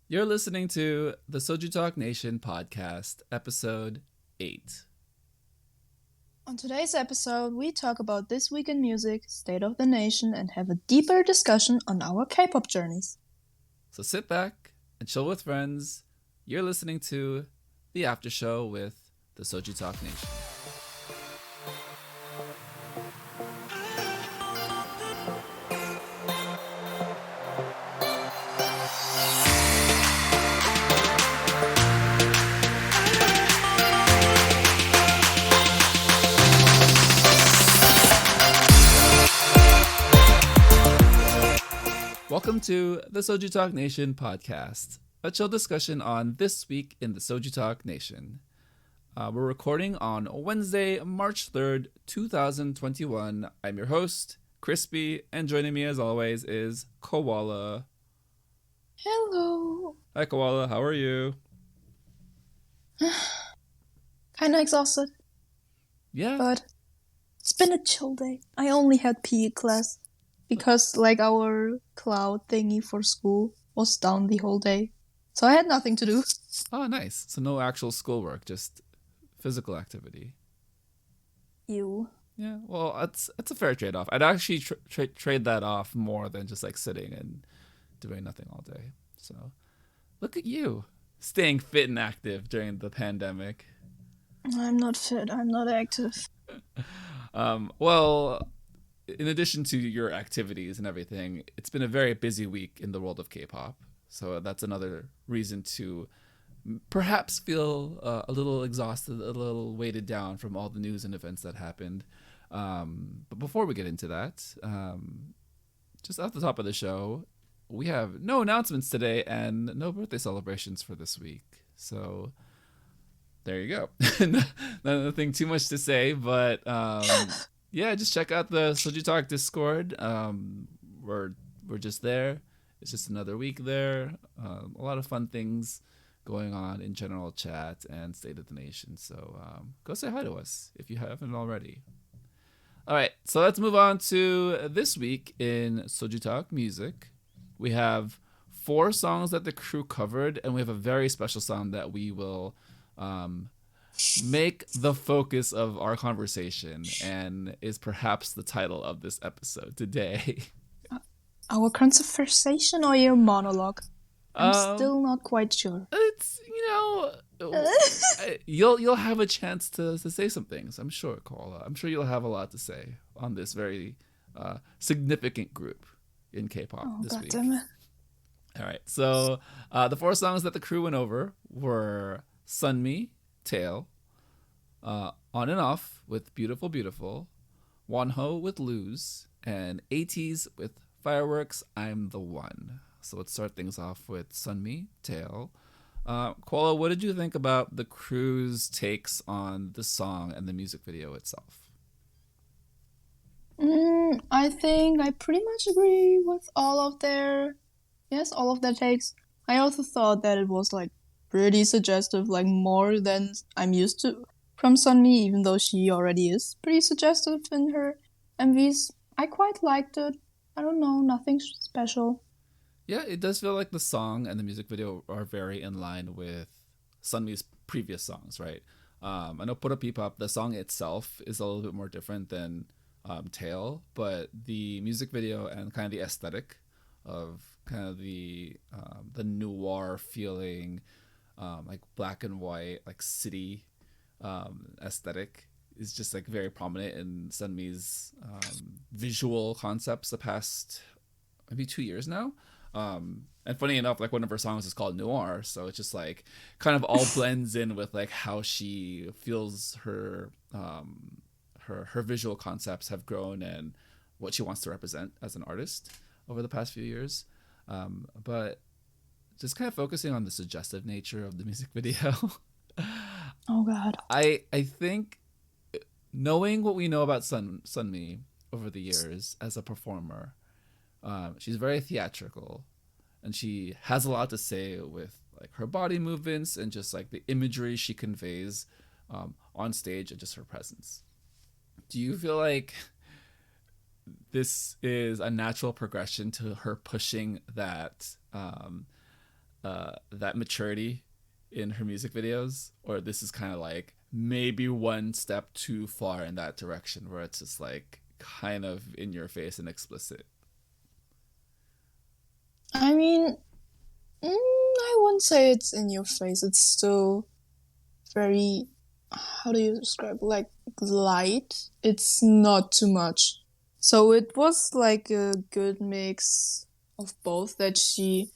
You're listening to the SojuTalk Nation Podcast, Episode 8. On today's episode, we talk about this week in music, state of the nation, and have a deeper discussion on our K-pop journeys. So sit back and chill with friends. You're listening to the After Show with the SojuTalk Nation. Welcome to the SojuTalk Nation Podcast, a chill discussion on this week in the SojuTalk Nation. We're recording on Wednesday, March 3rd, 2021. I'm your host, Crispy, and joining me as always is Koala. Hello. Hi, Koala. How are you? Kinda exhausted, Yeah. but it's been a chill day. I only had PE class because our cloud thingy for school was down the whole day. So I had nothing to do. Oh, nice. So no actual schoolwork, just physical activity. You. Yeah, well, it's a fair trade-off. I'd actually trade that off more than just like sitting and doing nothing all day. So look at you, staying fit and active during the pandemic. I'm not fit. I'm not active. Well, in addition to your activities and everything, it's been a very busy week in the world of K-pop. So that's another reason to perhaps feel a little exhausted, a little weighted down from all the news and events that happened. But before we get into that, just off the top of the show, we have no announcements today and no birthday celebrations for this week. So there you go. Nothing too much to say, but yeah, just check out the SojuTalk Discord. We're just there. It's just another week there. A lot of fun things going on in general chat and State of the Nation. So go say hi to us if you haven't already. All right, so let's move on to this week in SojuTalk Music. We have 4 songs that the crew covered, and we have a very special song that we will make the focus of our conversation and is perhaps the title of this episode today. Our conversation or your monologue? I'm still not quite sure. It's, you'll have a chance to say some things, I'm sure, Koala. I'm sure you'll have a lot to say on this very significant group in K-pop this week. Damn it. All right, so the 4 songs that the crew went over were Sunmi, Tail, On and Off with Beautiful Beautiful, Wonho with Lose, and 80s with Fireworks, I'm the One. So let's start things off with Sunmi, Tail. Koala, what did you think about the crew's takes on the song and the music video itself? I think I pretty much agree with all of their takes. I also thought that it was pretty suggestive, more than I'm used to from Sunmi, even though she already is pretty suggestive in her MVs. I quite liked it. I don't know, nothing special. Yeah, it does feel like the song and the music video are very in line with Sunmi's previous songs, right? I know Put Up P-Pop, the song itself is a little bit more different than Tail, but the music video and kind of the aesthetic of kind of the noir feeling, like black and white, like city aesthetic is just very prominent in Sunmi's visual concepts the past maybe 2 years now. And funny enough, one of her songs is called Noir, so it's just kind of all blends in with how she feels her visual concepts have grown and what she wants to represent as an artist over the past few years. But just kind of focusing on the suggestive nature of the music video. Oh God. I think knowing what we know about Sunmi over the years as a performer, she's very theatrical, and she has a lot to say with her body movements and just the imagery she conveys on stage and just her presence. Do you feel like this is a natural progression to her pushing that that maturity in her music videos, or this is kind of like maybe one step too far in that direction where it's just like kind of in your face and explicit? I mean, I wouldn't say it's in your face. It's still very, how do you describe it? Like light. It's not too much. So it was like a good mix of both, that she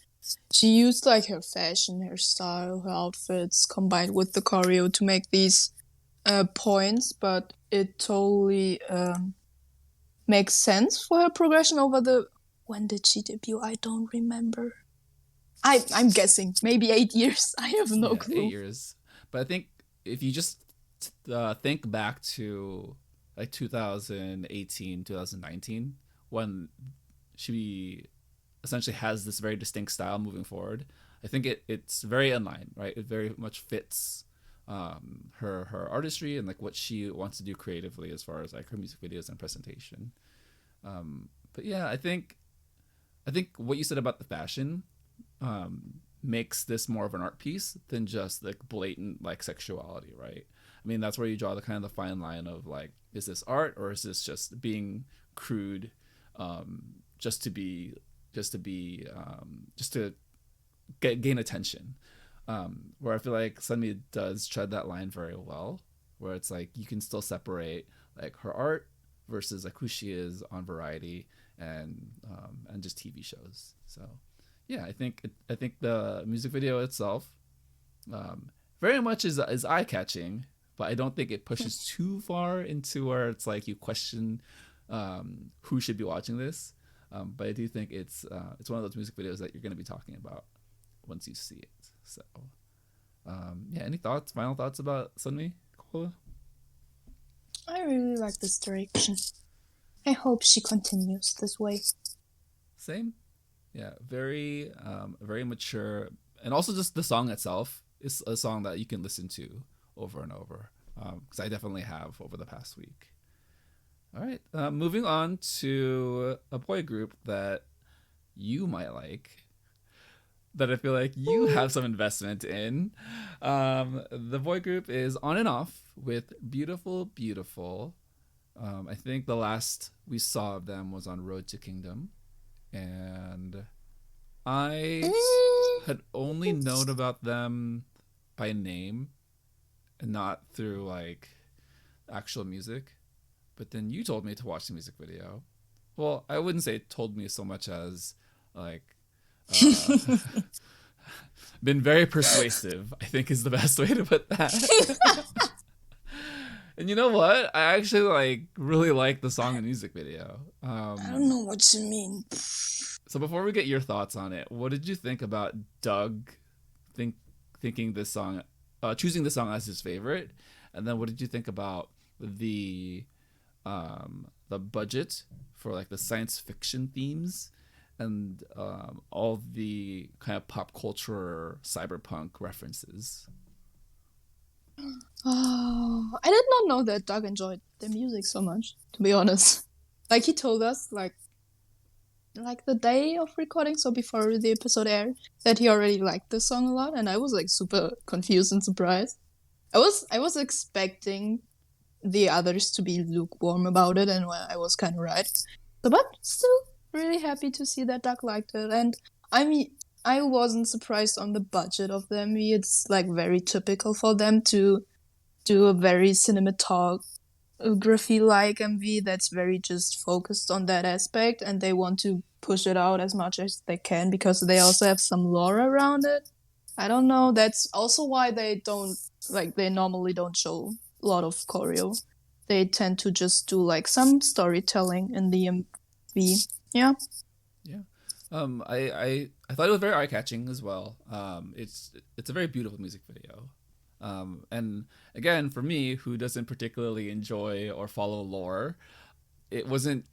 used like her fashion, her style, her outfits combined with the choreo to make these points, but it totally makes sense for her progression over the... When did she debut? I don't remember. I'm guessing maybe 8 years. I have no clue. 8 years. But I think if you just think back to like 2018, 2019, when she essentially has this very distinct style moving forward, I think it's very in line, right? It very much fits her artistry and like what she wants to do creatively as far as like her music videos and presentation. But yeah, I think what you said about the fashion makes this more of an art piece than just like blatant like sexuality, right? I mean, that's where you draw the kind of the fine line of like, is this art or is this just being crude, just to gain attention? Where I feel like Sunmi does tread that line very well, where it's like you can still separate like her art versus like who she is on Variety and just TV shows. So yeah, I think the music video itself very much is eye catching, but I don't think it pushes too far into where it's like you question who should be watching this. But I do think it's one of those music videos that you're going to be talking about once you see it. So yeah, any final thoughts about Sunmi, Koala? I really like this direction. I hope she continues this way. Same. Yeah, very mature, and also just the song itself is a song that you can listen to over and over, because I definitely have over the past week. All right, moving on to a boy group that you might like, that I feel like you have some investment in. The boy group is On and Off with Beautiful Beautiful. I think the last we saw of them was on Road to Kingdom, and I had only known about them by name and not through like actual music. But then you told me to watch the music video. Well, I wouldn't say it told me so much as like been very persuasive, I think is the best way to put that. And you know what? I actually like really like the song and music video. I don't know what you mean. So before we get your thoughts on it, what did you think about Doug thinking this song, choosing this song as his favorite? And then what did you think about the budget for like the science fiction themes and all the kind of pop culture cyberpunk references? Oh, I did not know that Doug enjoyed the music so much, to be honest. Like he told us like the day of recording, so before the episode aired, that he already liked the song a lot, and I was like super confused and surprised. I was expecting the others to be lukewarm about it, and I was kind of right. So, but still really happy to see that Doug liked it. And I mean, I wasn't surprised on the budget of the MV. It's like very typical for them to do a very cinematography-like MV that's very just focused on that aspect, and they want to push it out as much as they can because they also have some lore around it. I don't know. That's also why they normally don't show a lot of choreo. They tend to just do like some storytelling in the MV. Yeah. Yeah. I thought it was very eye catching as well. It's a very beautiful music video. And again, for me, who doesn't particularly enjoy or follow lore, it wasn't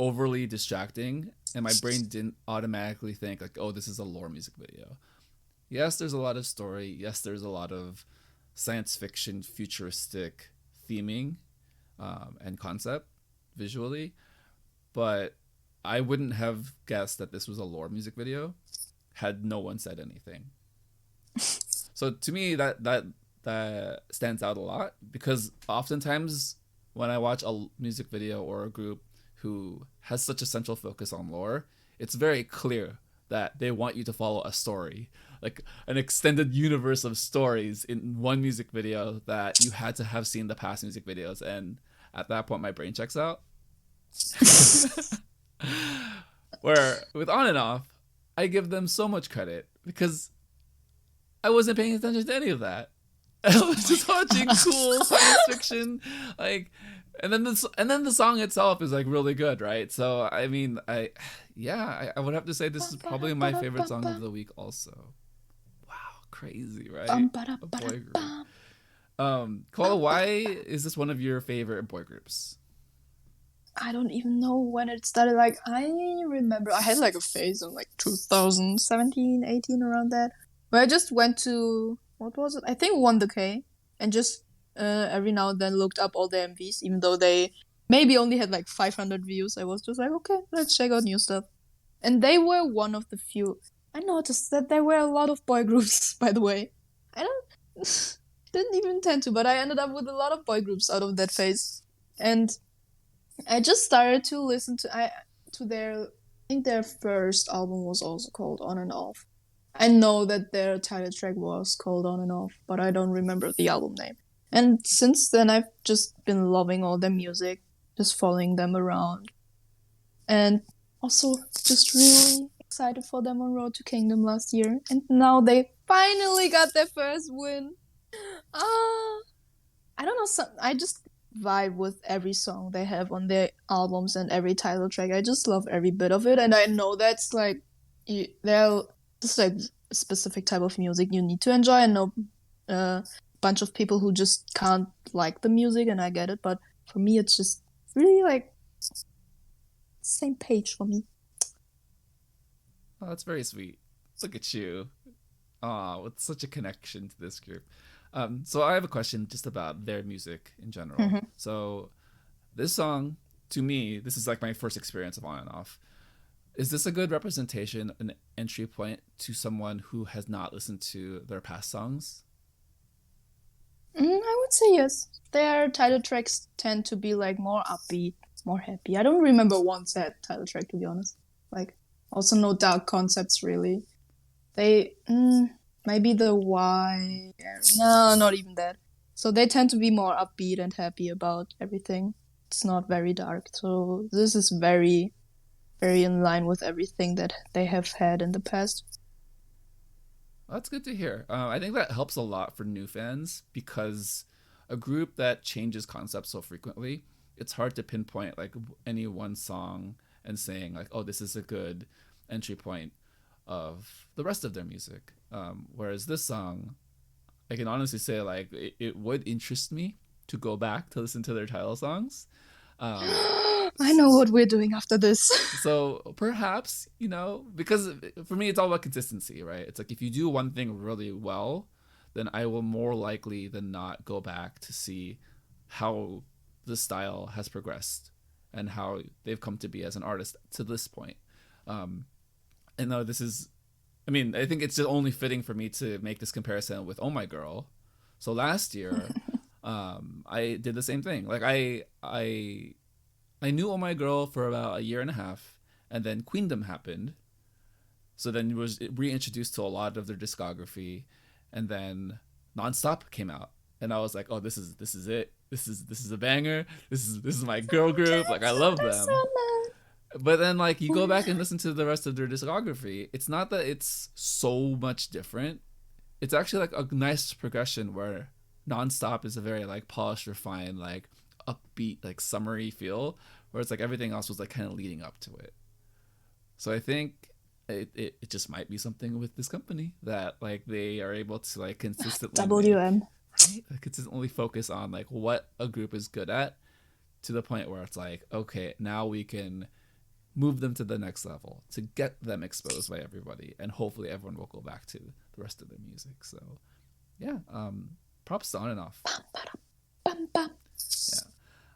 overly distracting, and my brain didn't automatically think like, oh, this is a lore music video. Yes, there's a lot of story. Yes, there's a lot of science fiction, futuristic theming and concept visually, but I wouldn't have guessed that this was a lore music video had no one said anything. So to me, that stands out a lot because oftentimes when I watch a music video or a group who has such a central focus on lore, it's very clear that they want you to follow a story, like an extended universe of stories in one music video that you had to have seen the past music videos. And at that point, my brain checks out. Where with On and Off, I give them so much credit because I wasn't paying attention to any of that. I was just watching cool science fiction, like, and then the song itself is like really good, right? So I mean, I would have to say this is probably my favorite song of the week. Also, wow, crazy, right? A boy group. Koala, why is this one of your favorite boy groups? I don't even know when it started. Like, I remember I had like a phase in like 2017, 18, around that, where I just went to, what was it? I think 1K, and just every now and then looked up all the MVs, even though they maybe only had like 500 views. I was just like, okay, let's check out new stuff. And they were one of the few. I noticed that there were a lot of boy groups, by the way. I didn't even intend to, but I ended up with a lot of boy groups out of that phase. And I just started to listen to their, I think their first album was also called On and Off. I know that their title track was called On and Off, but I don't remember the album name. And since then, I've just been loving all their music, just following them around. And also just really excited for them on Road to Kingdom last year. And now they finally got their first win. I don't know, I just vibe with every song they have on their albums and every title track. I just love every bit of it, and I know that's like they're just like a specific type of music you need to enjoy. I know a bunch of people who just can't like the music, and I get it, but for me it's just really like same page for me. Oh, that's very sweet. Look at you. With such a connection to this group. So I have a question just about their music in general. Mm-hmm. So this song, to me, this is like my first experience of On and Off. Is this a good representation, an entry point to someone who has not listened to their past songs? I would say yes. Their title tracks tend to be like more upbeat, more happy. I don't remember one sad title track, to be honest. Like, also no dark concepts really. They maybe the why, no, not even that. So they tend to be more upbeat and happy about everything. It's not very dark. So this is very, very in line with everything that they have had in the past. That's good to hear. I think that helps a lot for new fans because a group that changes concepts so frequently, it's hard to pinpoint like any one song and saying like, oh, this is a good entry point of the rest of their music. Whereas this song, I can honestly say like it would interest me to go back to listen to their title songs. I know what we're doing after this. So perhaps, because for me it's all about consistency, right? It's like if you do one thing really well, then I will more likely than not go back to see how the style has progressed and how they've come to be as an artist to this point. And no, I think it's just only fitting for me to make this comparison with Oh My Girl. So last year, I did the same thing. Like I knew Oh My Girl for about a year and a half, and then Queendom happened. So then it was reintroduced to a lot of their discography, and then Nonstop came out, and I was like, oh, this is it. This is a banger. This is my girl group. Like I love them. But then, like, you go back and listen to the rest of their discography, it's not that it's so much different. It's actually, like, a nice progression where Nonstop is a very, like, polished, refined, like, upbeat, like, summery feel, where it's, like, everything else was, like, kind of leading up to it. So I think it just might be something with this company that, like, they are able to, like, consistently consistently focus on, like, what a group is good at to the point where it's like, okay, now we can move them to the next level to get them exposed by everybody, and hopefully everyone will go back to the rest of their music. So yeah, props to On and Off.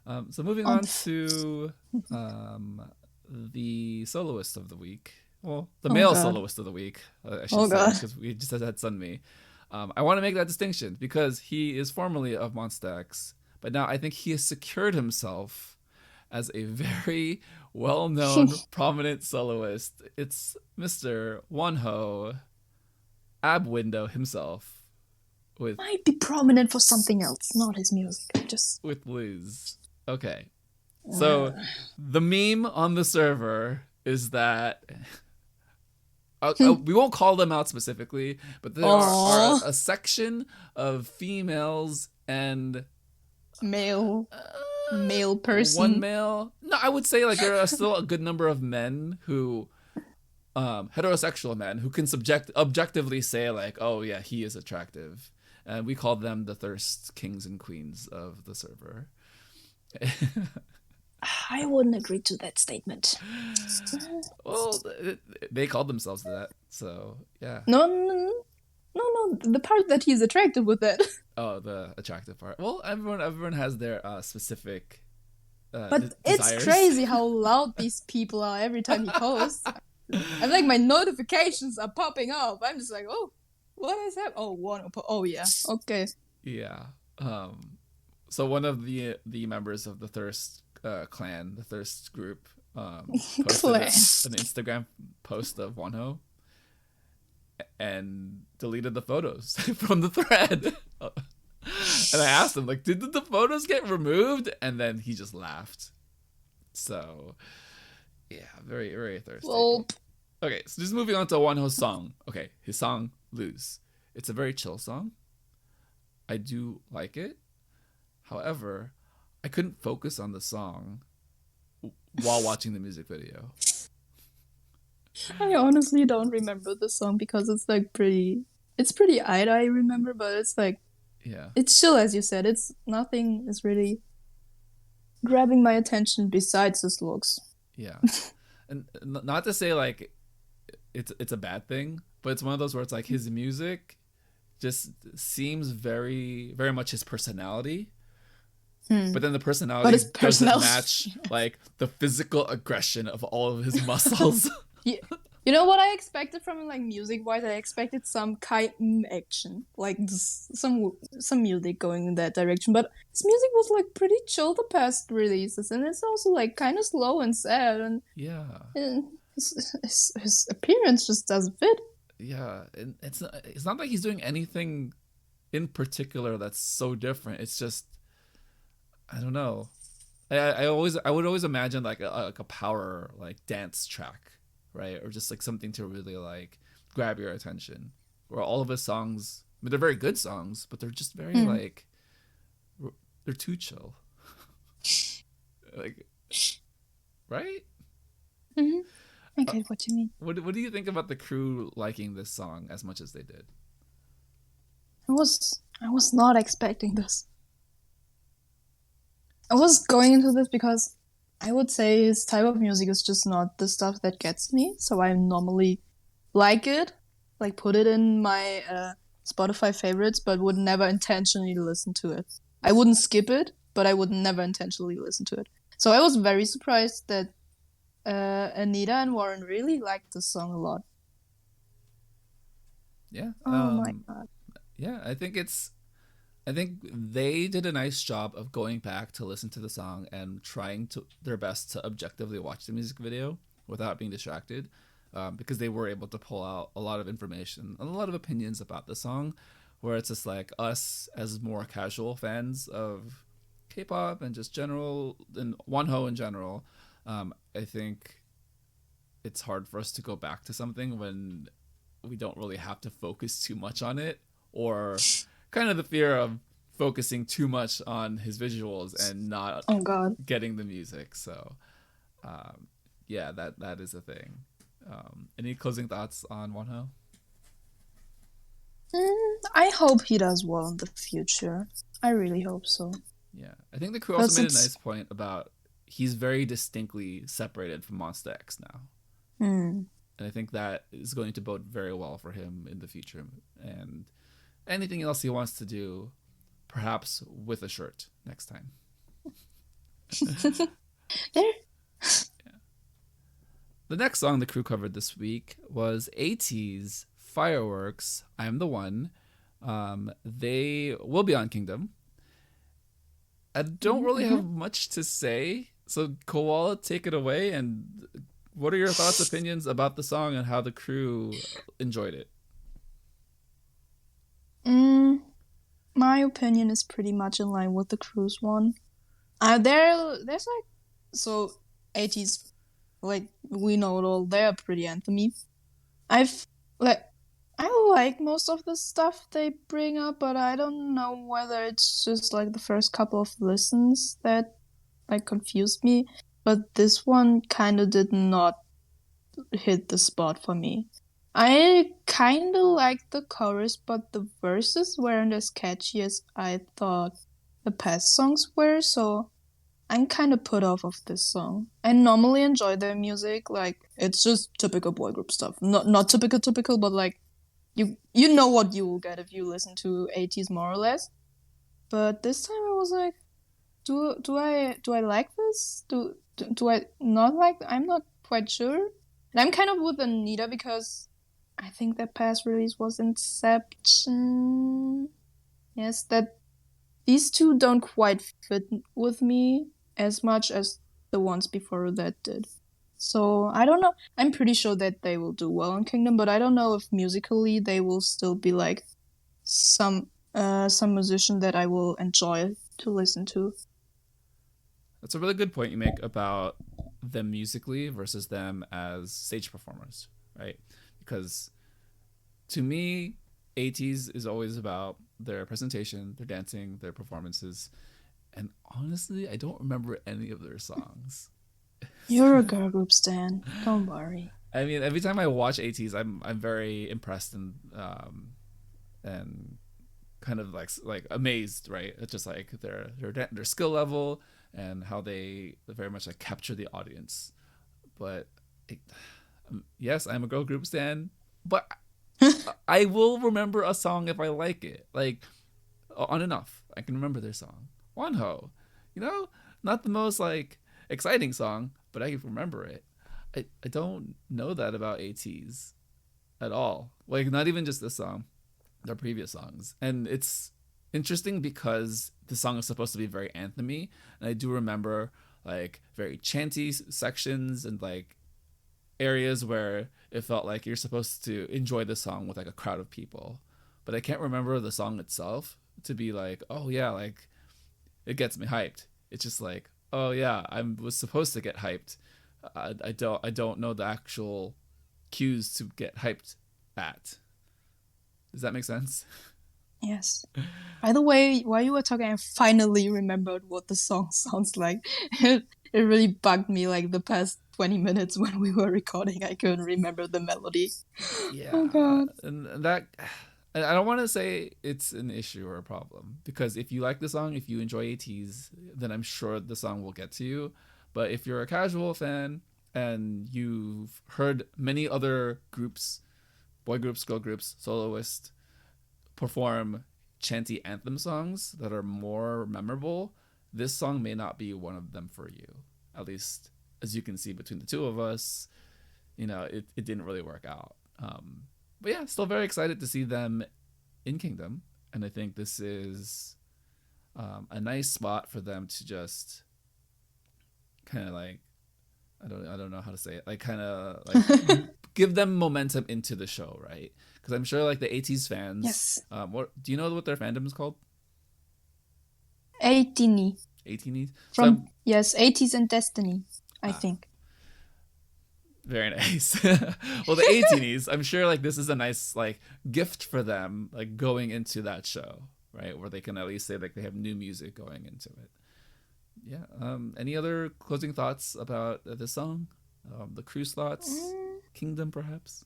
Yeah. So moving on to the soloist of the week. Well, the male soloist of the week, I should say, because we just had Sunmi. I want to make that distinction because he is formerly of Monsta X, but now I think he has secured himself as a very well-known, prominent soloist. It's Mr. Wonho, Ab Window himself, with Might be prominent for something else, not his music. Just with Liz. Okay, so the meme on the server is that. We won't call them out specifically, but there are a section of females and male person. One male. No, I would say like there are still a good number of men who, heterosexual men who can objectively say like, oh yeah, he is attractive, and we call them the thirst kings and queens of the server. I wouldn't agree to that statement. Well, they called themselves that, so yeah. No. The part that he's attracted with that. Oh, the attractive part. Well, everyone has their specific. But it's crazy how loud these people are every time he posts. I'm like, my notifications are popping up. I'm just like, oh, what is that? Oh, oh yeah, okay. Yeah. So one of the members of the Thirst clan, the Thirst group, posted an Instagram post of Wonho and deleted the photos from the thread. And I asked him, like, did the photos get removed? And then he just laughed. So, yeah, very, very thirsty. Well, okay, so just moving on to Wonho's song. Okay, his song, Lose. It's a very chill song. I do like it. However, I couldn't focus on the song while watching the music video. I honestly don't remember the song because it's like pretty I remember, but it's like, yeah, it's chill, as you said. It's nothing is really grabbing my attention besides his looks. Yeah. And not to say like it's a bad thing, but it's one of those where it's like his music just seems very, very much his personality. But then the personality doesn't match like the physical aggression of all of his muscles. Yeah. You know what I expected from him, like music-wise? I expected some action, like some music going in that direction. But his music was like pretty chill the past releases, and it's also like kind of slow and sad. And yeah, his appearance just doesn't fit. Yeah, and it's not like he's doing anything in particular that's so different. It's just, I don't know. I would always imagine like a power like dance track, right? Or just like something to really like grab your attention. Where all of his songs, I mean, they're very good songs, but they're just very like, they're too chill. Like, right? Mm-hmm. I get what you mean. What do you think about the crew liking this song as much as they did? I was not expecting this. I was going into this because I would say his type of music is just not the stuff that gets me. So I normally like it, like put it in my Spotify favorites, but would never intentionally listen to it. I wouldn't skip it, but I would never intentionally listen to it. So I was very surprised that Anita and Warren really liked this song a lot. Yeah. Oh my god. Yeah, I think they did a nice job of going back to listen to the song and trying their best to objectively watch the music video without being distracted, because they were able to pull out a lot of information and a lot of opinions about the song, where it's just like us as more casual fans of K-pop and just general and Wonho in general. I think it's hard for us to go back to something when we don't really have to focus too much on it, or kind of the fear of focusing too much on his visuals and not getting the music. So, yeah, that is a thing. Any closing thoughts on Wonho? I hope he does well in the future. I really hope so. Yeah, I think the crew also made a nice point about he's very distinctly separated from Monsta X now. And I think that is going to bode very well for him in the future. And anything else he wants to do, perhaps with a shirt next time. There. Yeah. The next song the crew covered this week was ATEEZ's Fireworks, I'm the One, They will be on Kingdom. I don't really have much to say. So Koala, take it away. And what are your thoughts, opinions about the song and how the crew enjoyed it? My opinion is pretty much in line with the crew's one. There's like, so 80s, like we know it all. They're pretty anthemy. I've like I like most of the stuff they bring up, but I don't know whether it's just like the first couple of listens that like confused me. But this one kind of did not hit the spot for me. I kind of liked the chorus, but the verses weren't as catchy as I thought the past songs were, so I'm kind of put off of this song. I normally enjoy their music, like it's just typical boy group stuff. Not typical, but like you know what you will get if you listen to 80s more or less. But this time I was like, do I like this? Do I not like? I'm not quite sure. And I'm kind of with Anita because I think their past release was Inception. Yes, that these two don't quite fit with me as much as the ones before that did. So I don't know. I'm pretty sure that they will do well in Kingdom, but I don't know if musically they will still be like some musician that I will enjoy to listen to. That's a really good point you make about them musically versus them as stage performers, right? Because to me, 80s is always about their presentation, their dancing, their performances. And honestly, I don't remember any of their songs. You're a girl group stan. Don't worry. I mean, every time I watch 80s, I'm very impressed and kind of like amazed, right? It's just like their skill level and how they very much like capture the audience. But yes, I'm a girl group stan, but I will remember a song if I like it. Like On and Off, I can remember their song. Wonho, not the most like exciting song, but I can remember it. I don't know that about ATEEZ at all. Like not even just this song, their previous songs. And it's interesting because the song is supposed to be very anthemy, and I do remember like very chanty sections and like areas where it felt like you're supposed to enjoy the song with like a crowd of people. But I can't remember the song itself to be like, oh yeah, like it gets me hyped. It's just like, oh yeah, I was supposed to get hyped. I don't know the actual cues to get hyped at. Does that make sense? Yes. By the way, while you were talking, I finally remembered what the song sounds like. It really bugged me like the past 20 minutes when we were recording. I couldn't remember the melody. Yeah. Oh god. And that, I don't want to say it's an issue or a problem, because if you like the song, if you enjoy ATEEZ, then I'm sure the song will get to you. But if you're a casual fan and you've heard many other groups, boy groups, girl groups, soloists, perform chanty anthem songs that are more memorable, this song may not be one of them for you. At least as you can see between the two of us, it didn't really work out. But yeah, still very excited to see them in Kingdom. And I think this is a nice spot for them to just kind of like, I don't know how to say it, like kind of like give them momentum into the show, right? Because I'm sure like the ATEEZ fans, yes. What do you know what their fandom is called? ATEEZ. ATEEZ? Yes, ATEEZ and Destiny, I think. Very nice. Well, the ATEEZ, I'm sure like this is a nice like gift for them, like going into that show, right? Where they can at least say like they have new music going into it. Yeah. Any other closing thoughts about this song? The crew's thoughts? Kingdom, perhaps?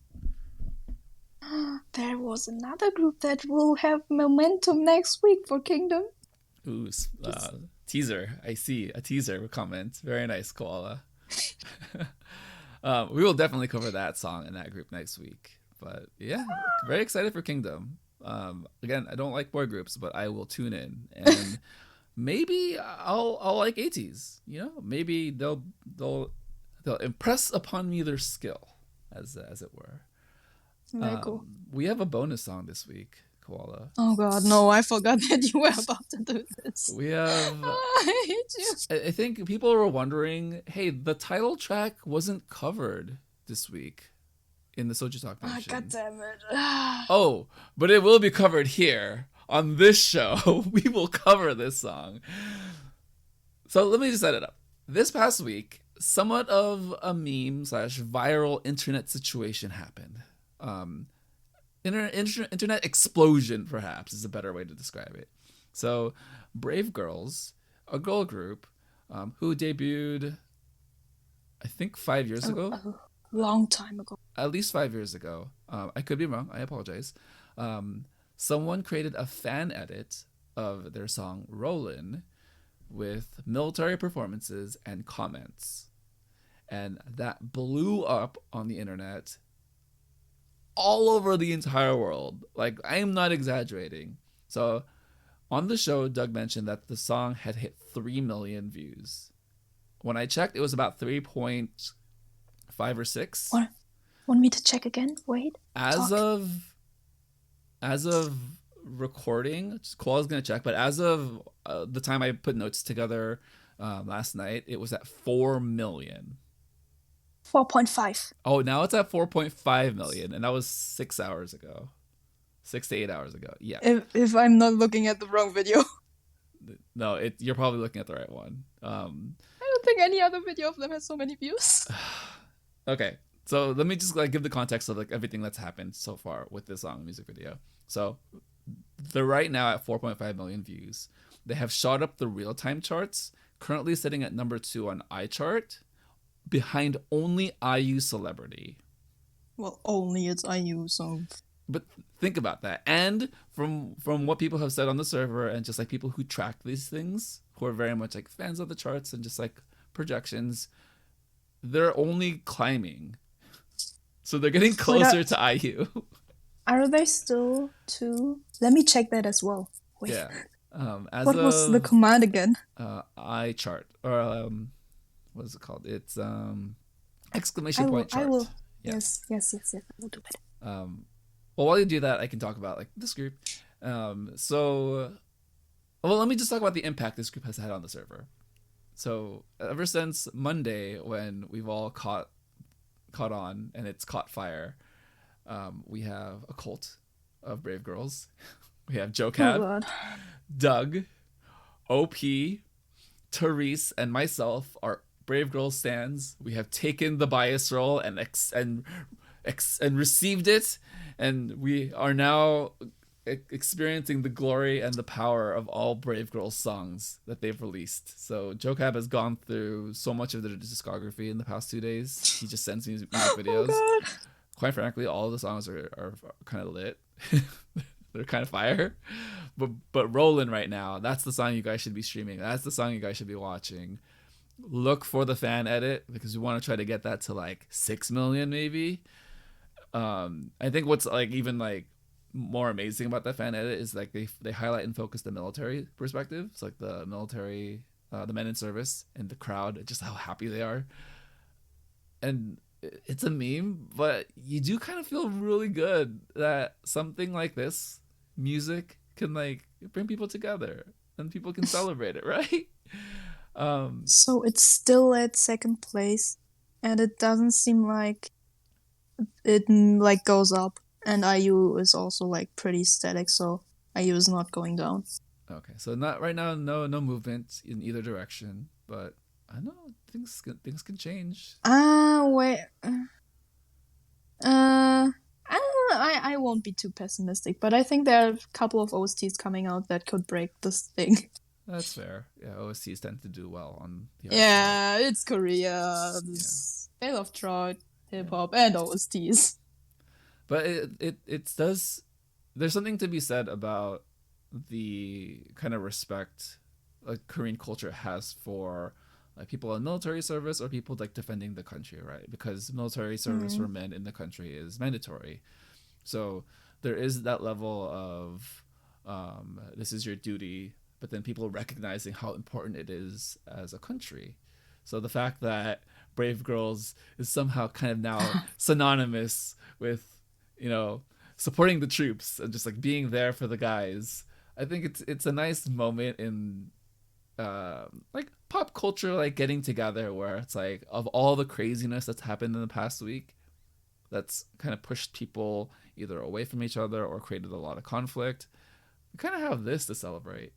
There was another group that will have momentum next week for Kingdom. Ooh, teaser. I see a teaser comment. Very nice, Koala. We will definitely cover that song and that group next week. But yeah, very excited for Kingdom. Again, I don't like boy groups, but I will tune in, and maybe I'll like ATEEZ. Maybe they'll impress upon me their skill, as it were. Very cool. We have a bonus song this week. Koala. Oh god, no, I forgot that you were about to do this. We have. I hate you. I think people were wondering, hey, the title track wasn't covered this week in the SojuTalk Oh, Nation. god damn it. Oh, but it will be covered here on this show. We will cover this song. So let me just set it up. This past week, somewhat of a meme / viral internet situation happened. Internet explosion, perhaps, is a better way to describe it. So, Brave Girls, a girl group who debuted, I think, 5 years ago. A long time ago. At least 5 years ago. I could be wrong. I apologize. Someone created a fan edit of their song Rollin with military performances and comments. And that blew up on the internet all over the entire world. Like, I am not exaggerating. So, on the show, Doug mentioned that the song had hit 3 million views. When I checked, it was about 3.5 or 6. Want me to check again? Wait. As of recording, Koala's gonna check, but as of the time I put notes together last night, it was at 4 million. 4.5. Oh, now it's at 4.5 million, and that was 6 hours ago. 6 to 8 hours ago. Yeah. If I'm not looking at the wrong video. No, you're probably looking at the right one. I don't think any other video of them has so many views. Okay, so let me just give the context of everything that's happened so far with this song music video. So they're right now at 4.5 million views. They have shot up the real-time charts, currently sitting at number 2 on iChart, behind only IU Celebrity. Well, only it's IU, so... But think about that. And from what people have said on the server and just people who track these things, who are very much fans of the charts and just projections, they're only climbing. So they're getting closer to IU. Are they still 2? Let me check that as well. Wait. Yeah. What was the command again? iChart. Or what is it called? It's exclamation point chart. I will. Yeah. Yes. I will do it. Well, while you do that, I can talk about this group. Let me just talk about the impact this group has had on the server. So ever since Monday, when we've all caught on and it's caught fire, we have a cult of Brave Girls. We have JoCab, Doug, OP, Therese, and myself are Brave Girls stans. We have taken the bias role and received it, and we are now experiencing the glory and the power of all Brave Girls songs that they've released. So JoCab has gone through so much of their discography in the past 2 days. He just sends me music videos. Oh, quite frankly, all of the songs are kind of lit. They're kind of fire. But Rollin right now, that's the song you guys should be streaming. That's the song you guys should be watching. Look for the fan edit because we want to try to get that to 6 million maybe. I think what's even more amazing about that fan edit is they highlight and focus the military perspective. It's the military, the men in service and the crowd, just how happy they are. And it's a meme, but you do kind of feel really good that something like this music can bring people together and people can celebrate it, right? So it's still at second place, and it doesn't seem like it goes up, and IU is also pretty static, so IU is not going down. Okay, so not right now, no movement in either direction, but I know things can change. Wait. I won't be too pessimistic, but I think there are a couple of OSTs coming out that could break this thing. That's fair. Yeah, OSTs tend to do well on the side. It's Korea. They love trot, hip hop, and OSTs. But it does. There's something to be said about the kind of respect Korean culture has for people in military service or people defending the country, right? Because military service for men in the country is mandatory. So there is that level of this is your duty, but then people recognizing how important it is as a country. So the fact that Brave Girls is somehow kind of now synonymous with, supporting the troops and just like being there for the guys. I think it's a nice moment in like pop culture, like getting together, where it's like of all the craziness that's happened in the past week, that's kind of pushed people either away from each other or created a lot of conflict. We kind of have this to celebrate.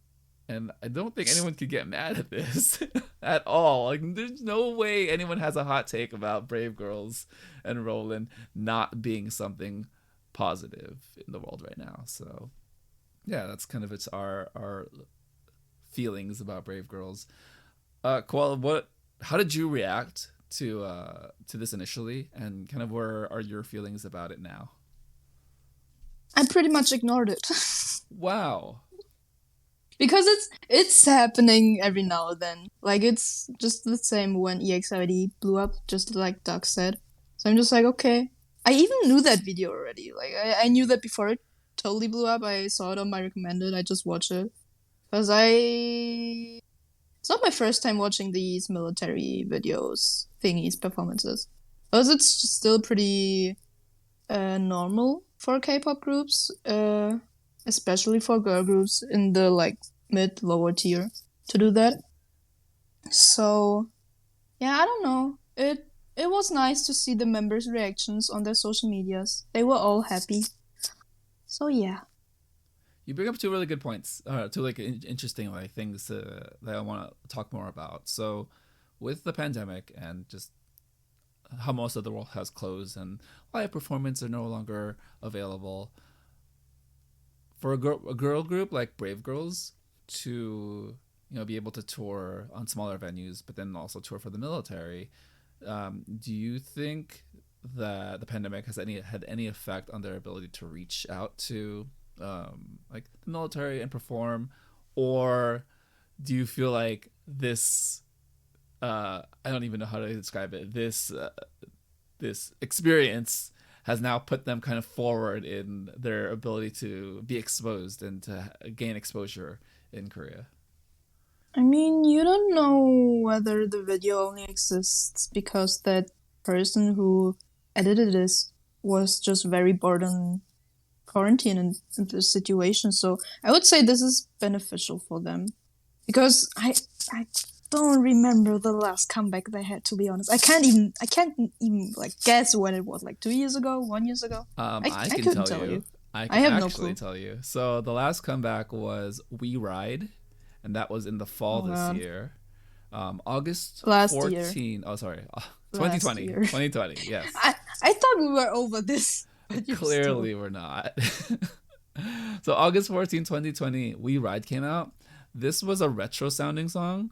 And I don't think anyone could get mad at this at all. Like, there's no way anyone has a hot take about Brave Girls and Rollin not being something positive in the world right now. So, yeah, that's kind of our feelings about Brave Girls. Koala, how did you react to this initially, and kind of where are your feelings about it now? I pretty much ignored it. Wow. Because it's happening every now and then. Like, it's just the same when EX08 blew up, just like Doug said. So I'm just like, okay. I even knew that video already. Like, I knew that before it totally blew up. I saw it on my recommended. I just watched it. Because it's not my first time watching these military videos, thingies, performances. Because it's just still pretty normal for K-pop groups. Especially for girl groups in the like mid-lower tier to do that. So yeah, I don't know. It was nice to see the members' reactions on their social medias. They were all happy. So yeah. You bring up two really good points, two like interesting like things that I want to talk more about. So with the pandemic and just how most of the world has closed and live performances are no longer available, for a girl group like Brave Girls to be able to tour on smaller venues, but then also tour for the military, do you think that the pandemic has had any effect on their ability to reach out to like the military and perform, or do you feel like this I don't even know how to describe it, this experience has now put them kind of forward in their ability to be exposed and to gain exposure in Korea? I mean, you don't know whether the video only exists because that person who edited this was just very bored on quarantine and the situation. So I would say this is beneficial for them. Because I don't remember the last comeback they had, to be honest. I can't even like guess when it was, like 2 years ago, 1 year ago. I can couldn't tell you. I I have can no actually clue. tell you. So the last comeback was We Ride, and that was in the fall Oh, this God. year. August Last 14. year. Oh, sorry. Last 2020. year. 2020, yes. I thought we were over this. But you're Clearly still... we're not. So August 14, 2020, We Ride came out. This was a retro sounding song.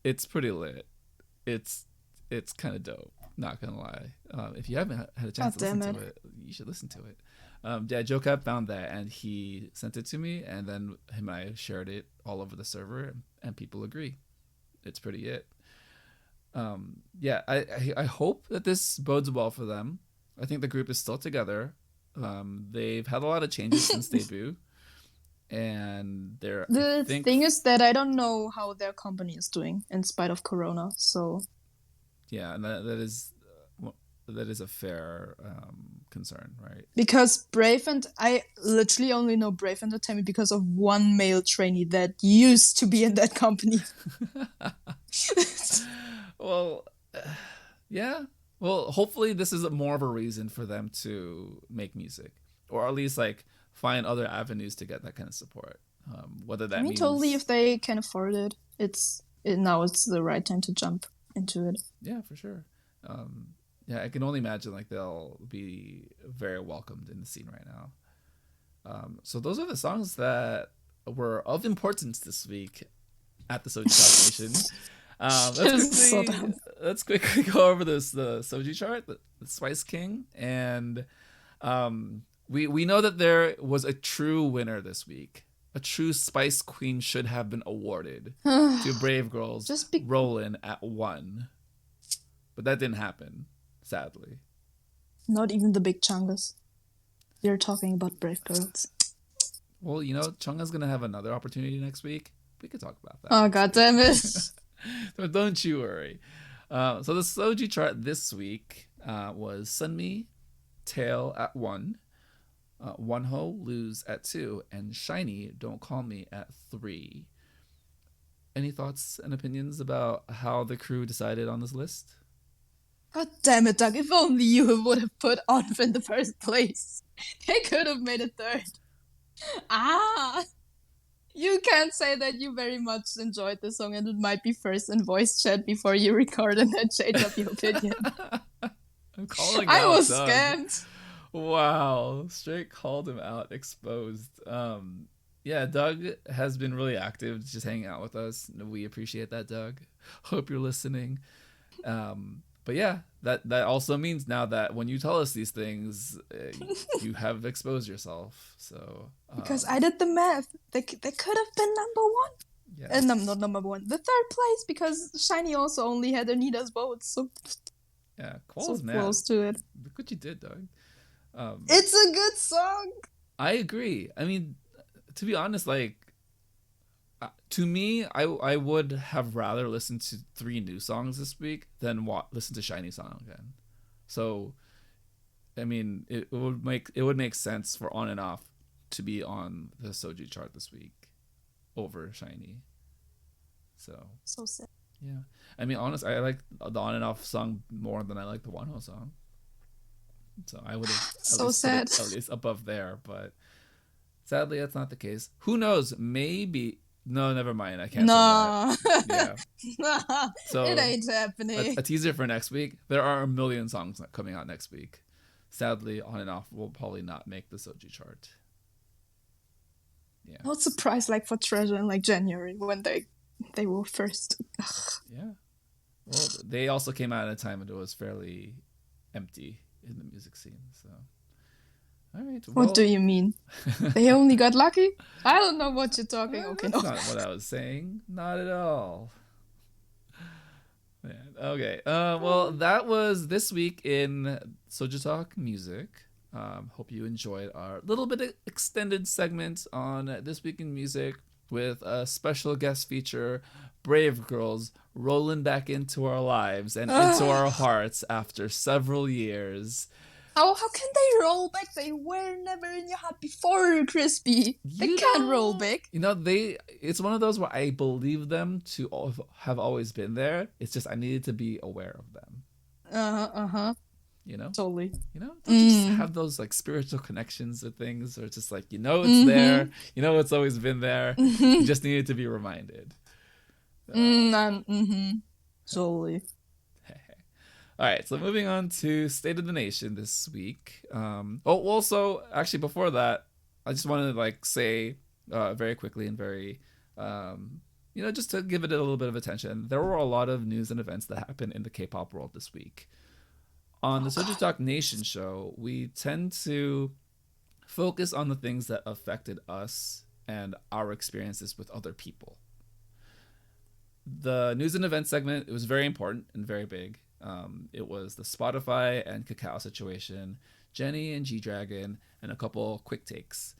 It's pretty lit. It's kind of dope, not gonna lie. If you haven't had a chance to listen to it, you should listen to it. Yeah, Jokab found that and he sent it to me, and then him and I shared it all over the server, and people agree. It's pretty it. Yeah, I hope that this bodes well for them. I think the group is still together. They've had a lot of changes since debut, and The thing is that I don't know how their company is doing in spite of Corona. So yeah, and that is a fair concern, right? because I literally only know Brave Entertainment because of one male trainee that used to be in that company. Well, yeah. Well, hopefully this is more of a reason for them to make music, or at least like find other avenues to get that kind of support. Whether that means totally, if they can afford it, now it's the right time to jump into it. Yeah, for sure. Yeah, I can only imagine like they'll be very welcomed in the scene right now. So those are the songs that were of importance this week at the SojuTalk Nation. Let's quickly go over the Soju chart, the Spice King, and we know that there was a true winner this week. A true Spice Queen should have been awarded to Brave Girls Rollin at 1. But that didn't happen, sadly. Not even the big Chungas. You're talking about Brave Girls. Well, Chunga's going to have another opportunity next week. We could talk about that. Oh, God damn it. So don't you worry. So the Soju chart this week was Sunmi, Tail at 1. Wonho, Lose at 2, and Shiny, Don't Call Me at 3. Any thoughts and opinions about how the crew decided on this list? God damn it, Doug. If only you would have put Onf in the first place. They could have made it third. You can't say that you very much enjoyed the song and it might be first in voice chat before you record and then change up your opinion. I'm calling I out was Doug. scammed. Wow, straight called him out, exposed. Yeah, Doug has been really active, just hanging out with us. We appreciate that, Doug. Hope you're listening. But yeah, that also means now that when you tell us these things, you have exposed yourself. So because I did the math, they could have been number one. Yeah. Not number one. The third place, because Shiny also only had Anita's vote, so yeah, so mad. close to it. Look what you did, Doug. It's a good song. I agree. I mean, to be honest, like, to me, I would have rather listened to 3 new songs this week than listen to Shiny song again. So, I mean, it would make sense for On and Off to be on the Soju chart this week over Shiny. So sad. Yeah, I mean, honestly, I like the On and Off song more than I like the Wonho song. So I would have sad. at least above there, but sadly that's not the case. Who knows? Maybe. No, never mind. I can't say that. Yeah. So it ain't happening. A teaser for next week. There are a million songs coming out next week. Sadly, On and Off will probably not make the Soju chart. Yeah. Not surprised, like for Treasure in like January when they were first. Yeah. Well, they also came out at a time when it was fairly empty in the music scene. So. All right. Well, what do you mean? They only got lucky? I don't know what you're talking. Okay, that's no. not what I was saying. Not at all. Man. Okay. Well, that was this week in SojuTalk Music. Hope you enjoyed our little bit extended segment on This Week in Music with a special guest feature, Brave Girls, rolling back into our lives and into our hearts after several years. How can they roll back? They were never in your heart before, Crispy. They can't roll back. It's one of those where I believe them to have always been there. It's just I needed to be aware of them. You know? Totally. Don't you just have those like spiritual connections or things, or it's just like, it's there. It's always been there. You just needed to be reminded. Totally. All right, so moving on to State of the Nation this week. Also, actually, before that, I just wanted to say very quickly and very, just to give it a little bit of attention. There were a lot of news and events that happened in the K-pop world this week. On the SojuTalk Nation show, we tend to focus on the things that affected us and our experiences with other people. The news and events segment, it was very important and very big. It was the Spotify and Kakao situation, Jenny and G-Dragon, and a couple quick takes.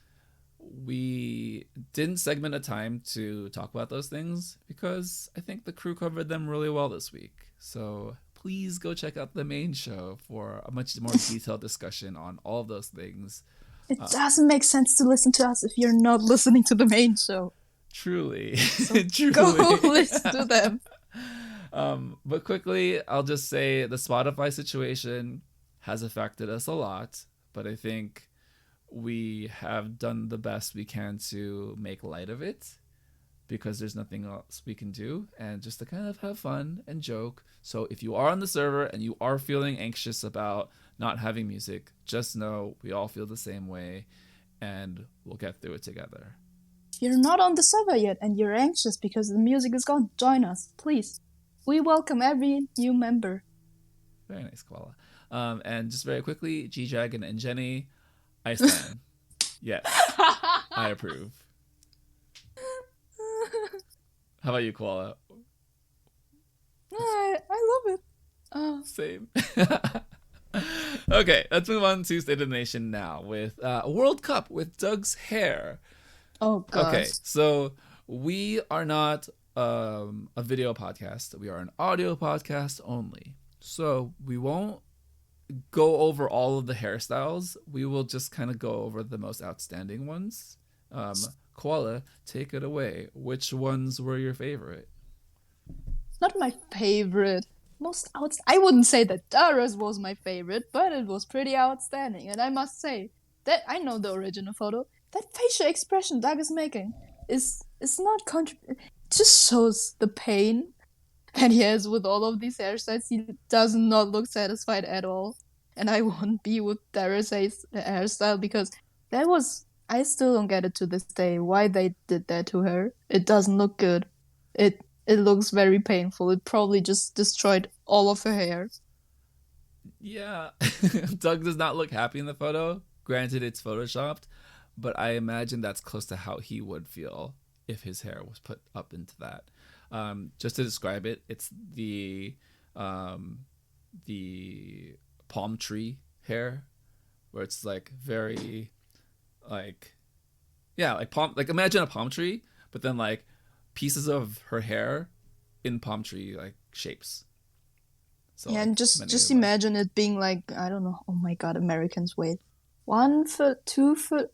We didn't segment a time to talk about those things because I think the crew covered them really well this week. So please go check out the main show for a much more detailed discussion on all of those things. It doesn't make sense to listen to us if you're not listening to the main show. Truly. So Truly. Go listen to them. But quickly, I'll just say the Spotify situation has affected us a lot, but I think we have done the best we can to make light of it because there's nothing else we can do, and just to kind of have fun and joke. So if you are on the server and you are feeling anxious about not having music, just know we all feel the same way and we'll get through it together. If you're not on the server yet and you're anxious because the music is gone, join us, please. We welcome every new member. Very nice, Koala. And just very quickly, G-Dragon and Jenny, I stand. Yes, I approve. How about you, Koala? I love it. Same. Okay, let's move on to State of the Nation now with World Cup with Doug's hair. Oh, God. Okay, so we are not a video podcast. We are an audio podcast only. So we won't go over all of the hairstyles. We will just kind of go over the most outstanding ones. Koala, take it away. Which ones were your favorite? Not my favorite. I wouldn't say that Dara's was my favorite, but it was pretty outstanding. And I must say that I know the original photo. That facial expression Doug is making is not it just shows the pain that he has with all of these hairstyles. He does not look satisfied at all. And I won't be with Dara's hairstyle because I still don't get it to this day why they did that to her. It doesn't look good. It looks very painful. It probably just destroyed all of her hair. Yeah. Doug does not look happy in the photo. Granted, it's photoshopped, but I imagine that's close to how he would feel if his hair was put up into that. Just to describe it, it's the palm tree hair, where it's like very like palm, like imagine a palm tree, but then like pieces of her hair in palm tree like shapes. So yeah, and just imagine it being like, I don't know. Oh my god, Americans, wait, 1 foot, 2 foot.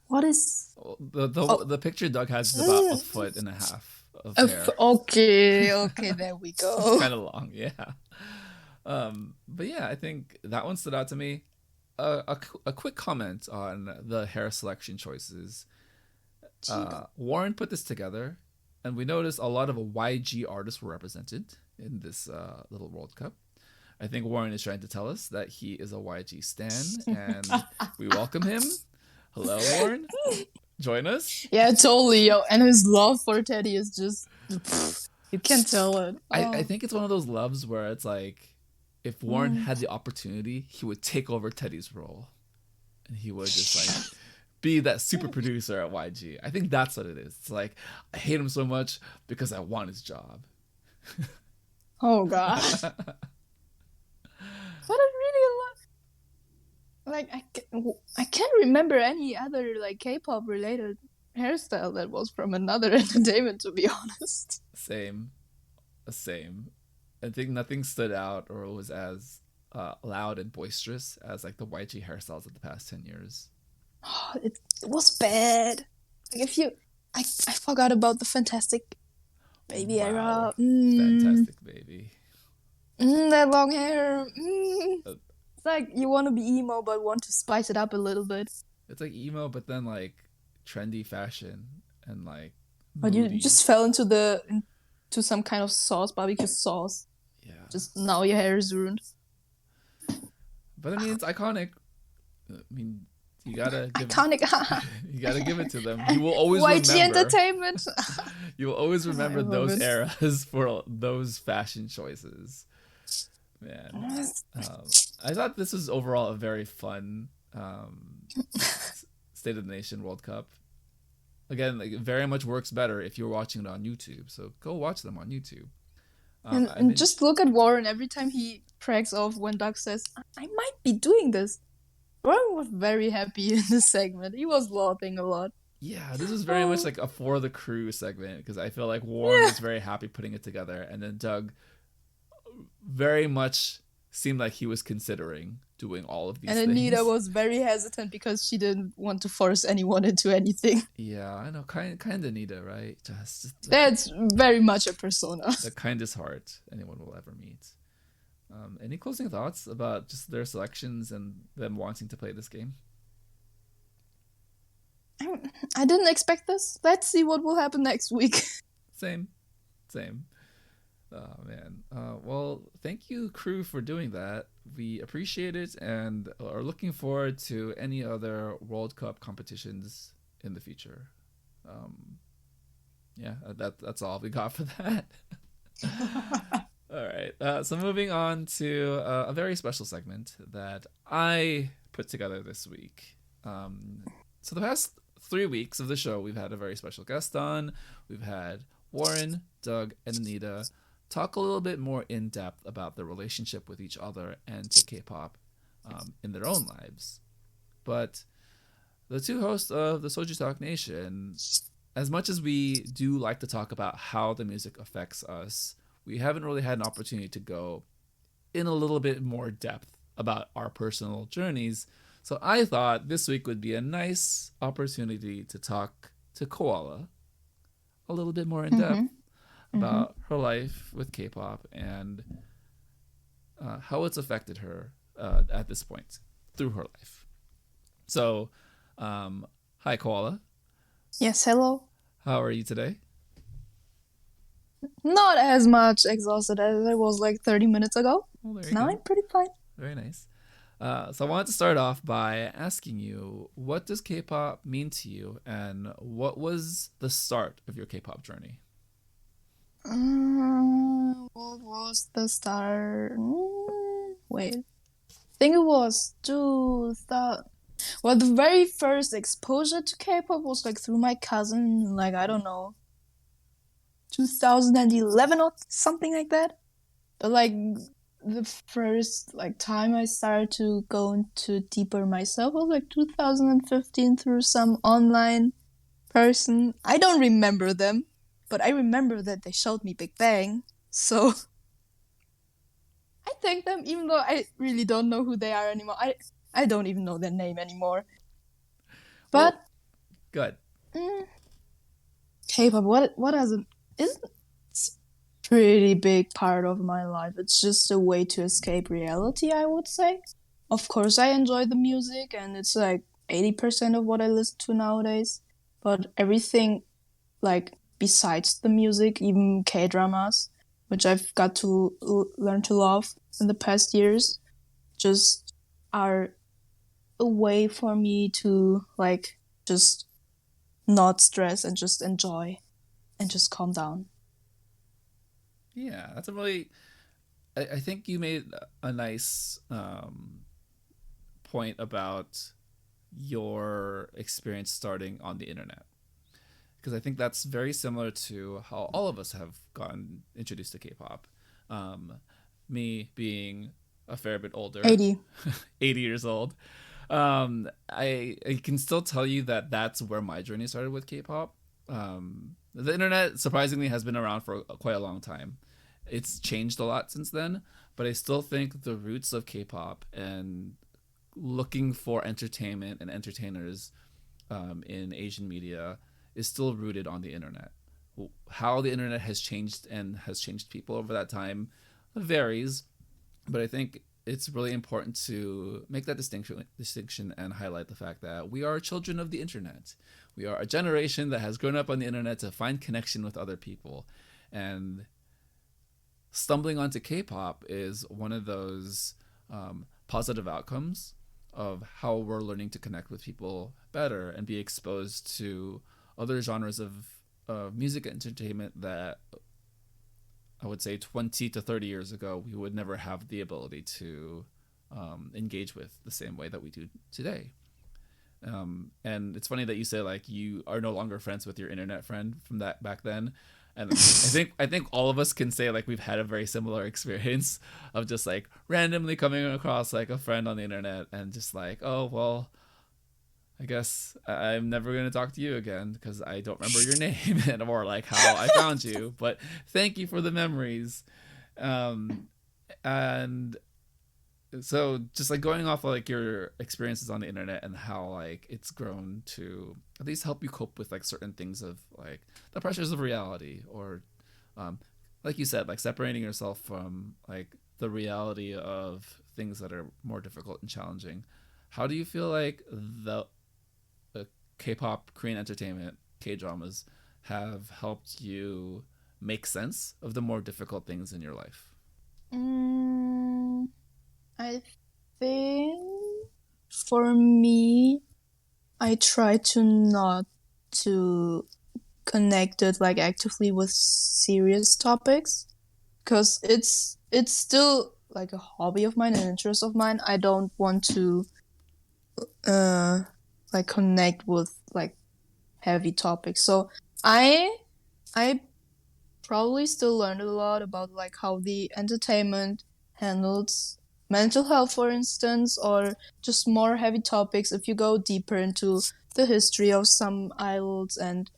What is the picture Doug has is about a foot and a half of hair. Okay, there we go. It's kind of long, yeah. But yeah, I think that one stood out to me. A quick comment on the hair selection choices. Warren put this together, and we noticed a lot of YG artists were represented in this little World Cup. I think Warren is trying to tell us that he is a YG stan, and we welcome him. Hello, Warren. Join us. Yeah, totally, yo. And his love for Teddy is just... you can't tell it. I think it's one of those loves where it's like, if Warren had the opportunity, he would take over Teddy's role. And he would just like be that super producer at YG. I think that's what it is. It's like, I hate him so much because I want his job. Oh, God. But I really love... Like, I can't remember any other like K-pop related hairstyle that was from another entertainment, to be honest. Same. I think nothing stood out or was as loud and boisterous as like the YG hairstyles of the past 10 years. Oh, it was bad. Like I forgot about the Fantastic Baby era. Fantastic Baby. That long hair. It's like you want to be emo but want to spice it up a little bit. It's like emo, but then like trendy fashion and like. But moody. you just fell into some kind of sauce, barbecue sauce. Yeah. Just now your hair is ruined. But I mean, it's iconic. I mean, you gotta give iconic. You gotta give it to them. You will always YG remember. Entertainment. You will always remember those eras for those fashion choices. Man, I thought this was overall a very fun State of the Nation World Cup. Again, like, it very much works better if you're watching it on YouTube. So go watch them on YouTube. And just look at Warren every time he cracks off when Doug says, I might be doing this. Warren was very happy in this segment. He was laughing a lot. Yeah, this is very much like a For the Crew segment, because I feel like Warren was very happy putting it together, and then Doug very much seemed like he was considering doing all of these things. And Anita was very hesitant because she didn't want to force anyone into anything. Yeah, I know. Kind of Anita, right? Just that's very much a persona. The kindest heart anyone will ever meet. Any closing thoughts about just their selections and them wanting to play this game? I didn't expect this. Let's see what will happen next week. Same. Oh, man. Well, thank you, crew, for doing that. We appreciate it and are looking forward to any other World Cup competitions in the future. Yeah, that's all we got for that. All right. So moving on to a very special segment that I put together this week. So the past 3 weeks of the show, we've had a very special guest on. We've had Warren, Doug, and Anita talk a little bit more in depth about their relationship with each other and to K-pop in their own lives. But the two hosts of the SojuTalk Nation, as much as we do like to talk about how the music affects us, we haven't really had an opportunity to go in a little bit more depth about our personal journeys. So I thought this week would be a nice opportunity to talk to Koala a little bit more in depth about her life with K-pop and how it's affected her at this point through her life. So, hi Koala. Yes, hello. How are you today? Not as much exhausted as I was like 30 minutes ago. Well, there you Now go. I'm pretty fine. Very nice. So I wanted to start off by asking you, what does K-pop mean to you, and what was the start of your K-pop journey? What was the start? Wait. I think it was 2000. Well, the very first exposure to K-pop was like through my cousin, like, I don't know, 2011 or something like that. But like the first like time I started to go into deeper myself was like 2015 through some online person. I don't remember them, but I remember that they showed me Big Bang. So I thank them, even though I really don't know who they are anymore. I don't even know their name anymore. But Well, good. K-pop, what has it? It's a pretty big part of my life. It's just a way to escape reality, I would say. Of course, I enjoy the music, and it's like 80% of what I listen to nowadays. But everything, like, besides the music, even K-dramas, which I've got to learn to love in the past years, just are a way for me to, like, just not stress and just enjoy and just calm down. Yeah, that's a really... I think you made a nice point about your experience starting on the internet. Because I think that's very similar to how all of us have gotten introduced to K-pop. Me being a fair bit older, 80 years old, I can still tell you that that's where my journey started with K-pop. The internet surprisingly has been around for quite a long time. It's changed a lot since then, but I still think the roots of K-pop and looking for entertainment and entertainers in Asian media is still rooted on the internet. How the internet has changed and has changed people over that time varies, but I think it's really important to make that distinction and highlight the fact that we are children of the internet. We are a generation that has grown up on the internet to find connection with other people, and stumbling onto K-pop is one of those positive outcomes of how we're learning to connect with people better and be exposed to other genres of music and entertainment that I would say 20 to 30 years ago we would never have the ability to engage with the same way that we do today. And it's funny that you say like you are no longer friends with your internet friend from that back then. And I think all of us can say like we've had a very similar experience of just like randomly coming across like a friend on the internet and just like, oh well, I guess I'm never going to talk to you again because I don't remember your name and or like how I found you. But thank you for the memories. And so just like going off like your experiences on the internet and how like it's grown to at least help you cope with like certain things of like the pressures of reality or like you said, like separating yourself from like the reality of things that are more difficult and challenging. How do you feel like the K-pop, Korean entertainment, K-dramas have helped you make sense of the more difficult things in your life? I think for me, I try to not to connect it like actively with serious topics because it's still like a hobby of mine, an interest of mine. I don't want to like connect with like heavy topics. So I probably still learned a lot about like how the entertainment handles mental health, for instance, or just more heavy topics if you go deeper into the history of some idols and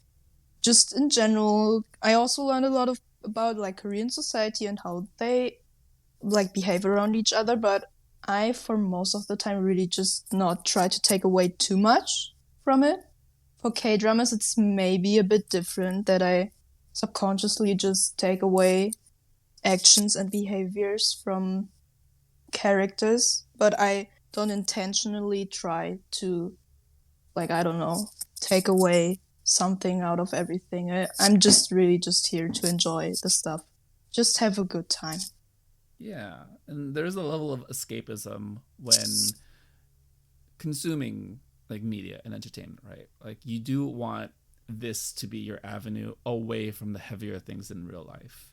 just in general. I also learned a lot about like Korean society and how they like behave around each other, but I, for most of the time, really just not try to take away too much from it. For K-dramas, it's maybe a bit different that I subconsciously just take away actions and behaviors from characters, but I don't intentionally try to, like, I don't know, take away something out of everything. I'm just really just here to enjoy the stuff. Just have a good time. Yeah, and there's a level of escapism when consuming like media and entertainment, right? Like you do want this to be your avenue away from the heavier things in real life.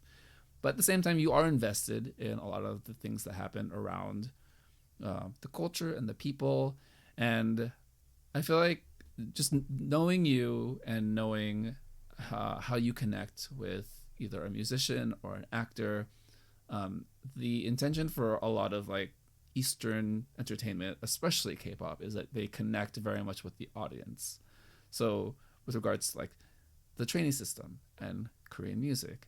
But at the same time, you are invested in a lot of the things that happen around the culture and the people. And I feel like just knowing you and knowing how you connect with either a musician or an actor, the intention for a lot of like Eastern entertainment, especially K-pop, is that they connect very much with the audience. So with regards to like the trainee system and Korean music,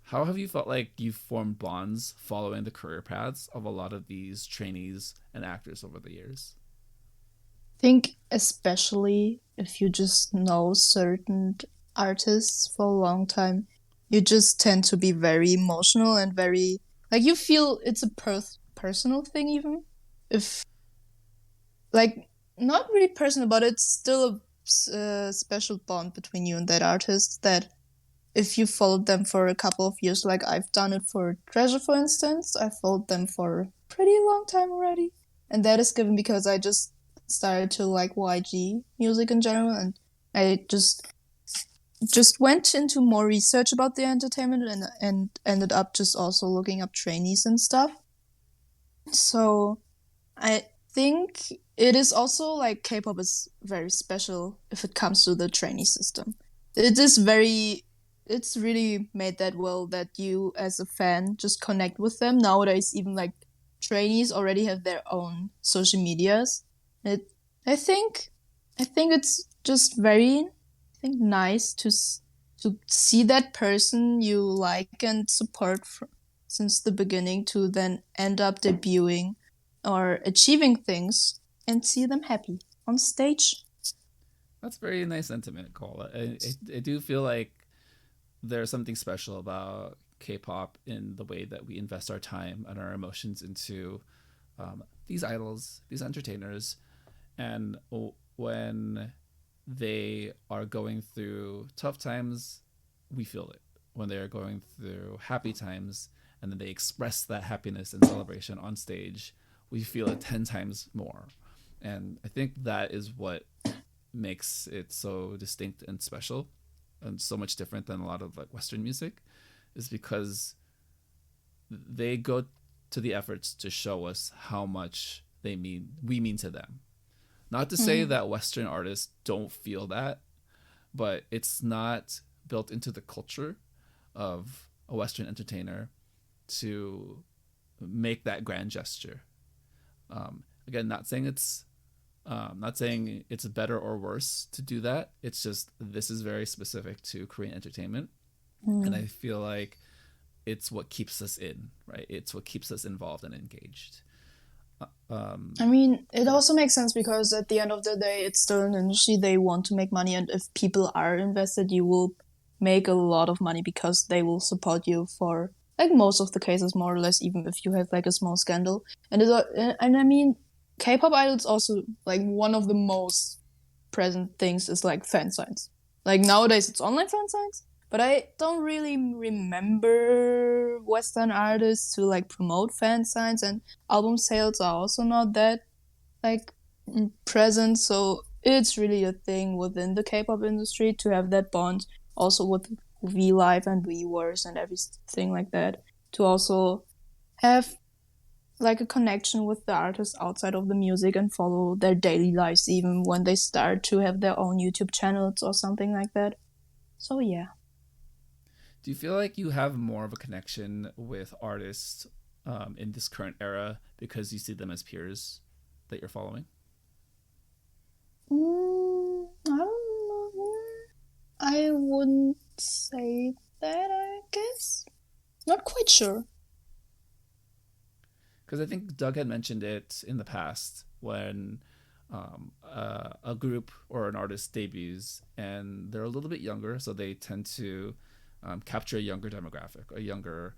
how have you felt like you've formed bonds following the career paths of a lot of these trainees and actors over the years? I think especially if you just know certain artists for a long time, you just tend to be very emotional and very, like, you feel it's a personal thing even. If, like, not really personal, but it's still a special bond between you and that artist that if you followed them for a couple of years, like I've done it for Treasure, for instance, I followed them for a pretty long time already. And that is given because I just started to like YG music in general, and I just went into more research about the entertainment and ended up just also looking up trainees and stuff. So I think it is also like K-pop is very special if it comes to the trainee system. It's really made that well that you as a fan just connect with them. Nowadays, even like trainees already have their own social medias. I think it's just very, nice to see that person you like and support since the beginning to then end up debuting or achieving things and see them happy on stage. That's very nice sentiment, Koala. I do feel like there's something special about K-pop in the way that we invest our time and our emotions into these idols, these entertainers, and when they are going through tough times, we feel it. When they are going through happy times, and then they express that happiness and celebration on stage, we feel it 10 times more. And I think that is what makes it so distinct and special and so much different than a lot of like Western music, is because they go to the efforts to show us how much we mean to them. Not to say that Western artists don't feel that, but it's not built into the culture of a Western entertainer to make that grand gesture. Again, not saying it's better or worse to do that. It's just this is very specific to Korean entertainment, and I feel like it's what keeps us in, right? It's what keeps us involved and engaged. I mean, it also makes sense because at the end of the day, it's still an industry. They want to make money, and if people are invested, you will make a lot of money because they will support you for like most of the cases, more or less, even if you have like a small scandal. And I mean, K-pop idols also like one of the most present things is like fan signs. Like nowadays, it's online fan signs. But I don't really remember Western artists to like promote fan signs, and album sales are also not that like present. So it's really a thing within the K-pop industry to have that bond also with V Live and viewers and everything like that. To also have like a connection with the artists outside of the music and follow their daily lives even when they start to have their own YouTube channels or something like that. So yeah. Do you feel like you have more of a connection with artists in this current era because you see them as peers that you're following? I don't know. I wouldn't say that, I guess. Not quite sure. because I think Doug had mentioned it in the past when a group or an artist debuts and they're a little bit younger, so they tend to capture a younger demographic, a younger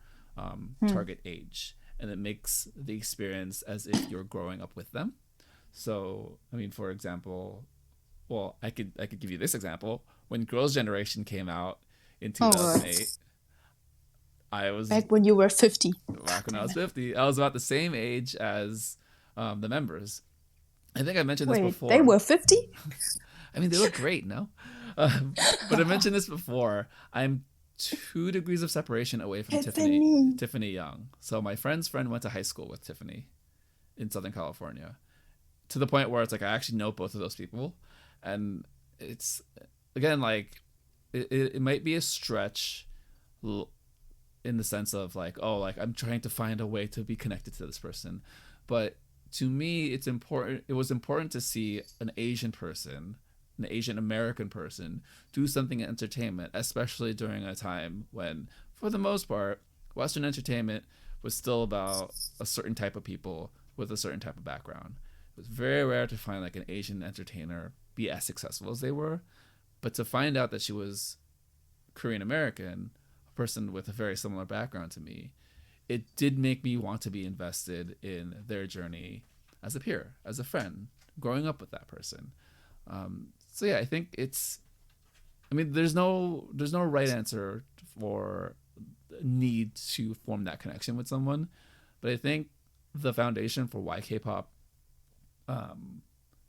target age, and it makes the experience as if you're growing up with them. So, I mean, for example, well, I could give you this example. When Girls' Generation came out in 2008, I was back when you were 50. Back when I was 50, I was about the same age as the members. I think I mentioned this before. They were 50? I mean, they look great, no? But I mentioned this before. I'm 2 degrees of separation away from Tiffany Young. So my friend's friend went to high school with Tiffany in Southern California, to the point where it's like I actually know both of those people. And it's, again, like, it might be a stretch in the sense of like, oh, like I'm trying to find a way to be connected to this person. But to me, it's important. It was important to see an Asian person, an Asian American person, do something in entertainment, especially during a time when, for the most part, Western entertainment was still about a certain type of people with a certain type of background. It was very rare to find like an Asian entertainer be as successful as they were. But to find out that she was Korean American, a person with a very similar background to me, it did make me want to be invested in their journey as a peer, as a friend, growing up with that person. So yeah, I think there's no right answer for need to form that connection with someone, but I think the foundation for why K-pop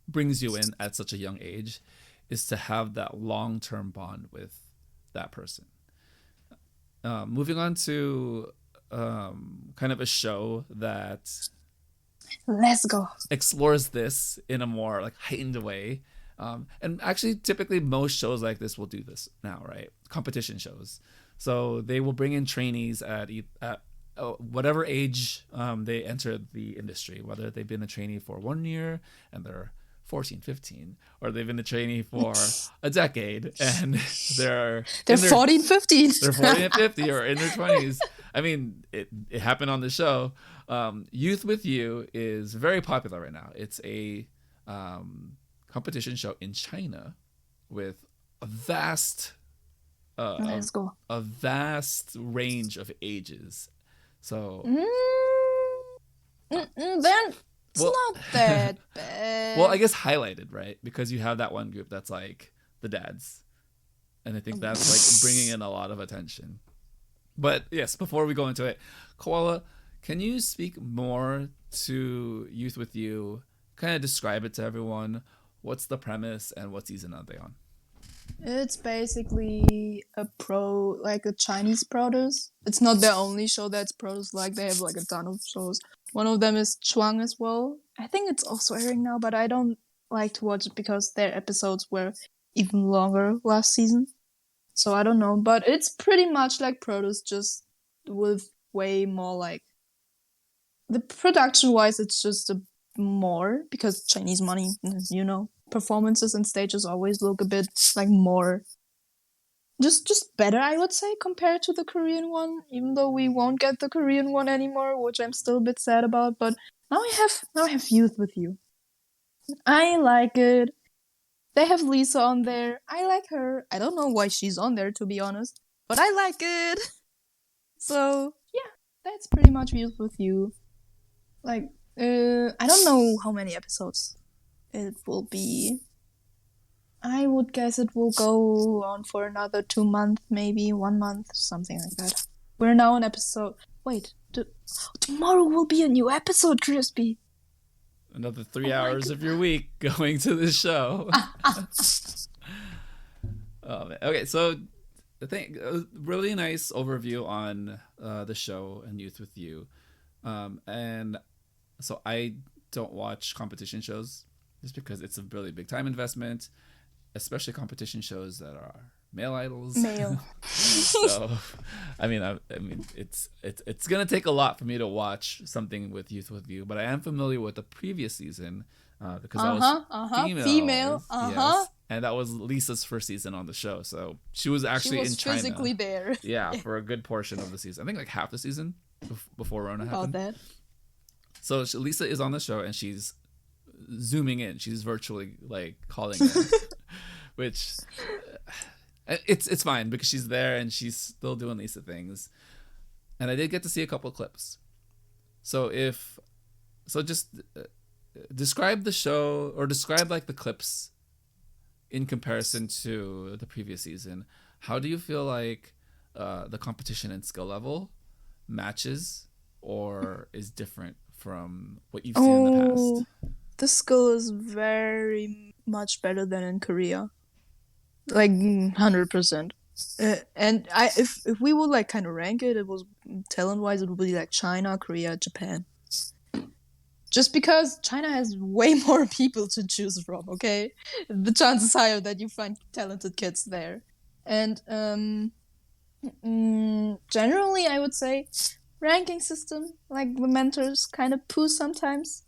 brings you in at such a young age is to have that long-term bond with that person. Moving on to kind of a show that let's go explores this in a more like heightened way, and actually typically most shows like this will do this now, right? Competition shows, so they will bring in trainees at whatever age they enter the industry, whether they've been a trainee for 1 year and they're 14, 15, or they've been a trainee for a decade and they're 14, 15. They're 40 and 50 or in their 20s. I mean, it happened on the show. Youth with You is very popular right now. It's a competition show in China with a vast a vast range of ages. So then it's not that bad. Well, I guess highlighted, right? Because you have that one group that's like the dads. And I think that's like bringing in a lot of attention. But yes, before we go into it, Koala, can you speak more to Youth with You? Kind of describe it to everyone. What's the premise and what season are they on? It's basically a Chinese produce. It's not their only show that's produced. Like, they have like a ton of shows. One of them is Chuang as well. I think it's also airing now, but I don't like to watch it because their episodes were even longer last season. So I don't know, but it's pretty much like Produce, just with way more like the production wise. It's just more because Chinese money, performances and stages always look a bit like more just better, I would say, compared to the Korean one, even though we won't get the Korean one anymore, which I'm still a bit sad about. But now I have Youth with You. I like it. They have Lisa on there. I like her. I don't know why she's on there, to be honest, but I like it. So yeah, that's pretty much Youth with You. Like, I don't know how many episodes it will be. I would guess it will go on for another 2 months, maybe 1 month, something like that. We're now on episode... Wait, tomorrow will be a new episode, Crispy. Another 3 hours of your week going to this show. Oh, man. Okay, so I think a really nice overview on the show and Youth with You. And so I don't watch competition shows just because it's a really big time investment, especially competition shows that are male idols. So, I mean, it's gonna take a lot for me to watch something with Youth with You, but I am familiar with the previous season because I was female. Yes, and that was Lisa's first season on the show, so she was actually in China. Physically there. Yeah, for a good portion of the season. I think like half the season before Rona happened. About that. So Lisa is on the show and she's zooming in. She's virtually like calling in, which it's fine because she's there and she's still doing Lisa things. And I did get to see a couple of clips. So just describe the show or describe like the clips in comparison to the previous season. How do you feel like the competition and skill level matches or is different from what you've seen in the past? The skill is very much better than in Korea, like 100%. And if we would like kind of rank it, it was talent-wise, it would be like China, Korea, Japan. Just because China has way more people to choose from, okay? The chance is higher that you find talented kids there. And generally, I would say ranking system, like the mentors kind of poo sometimes.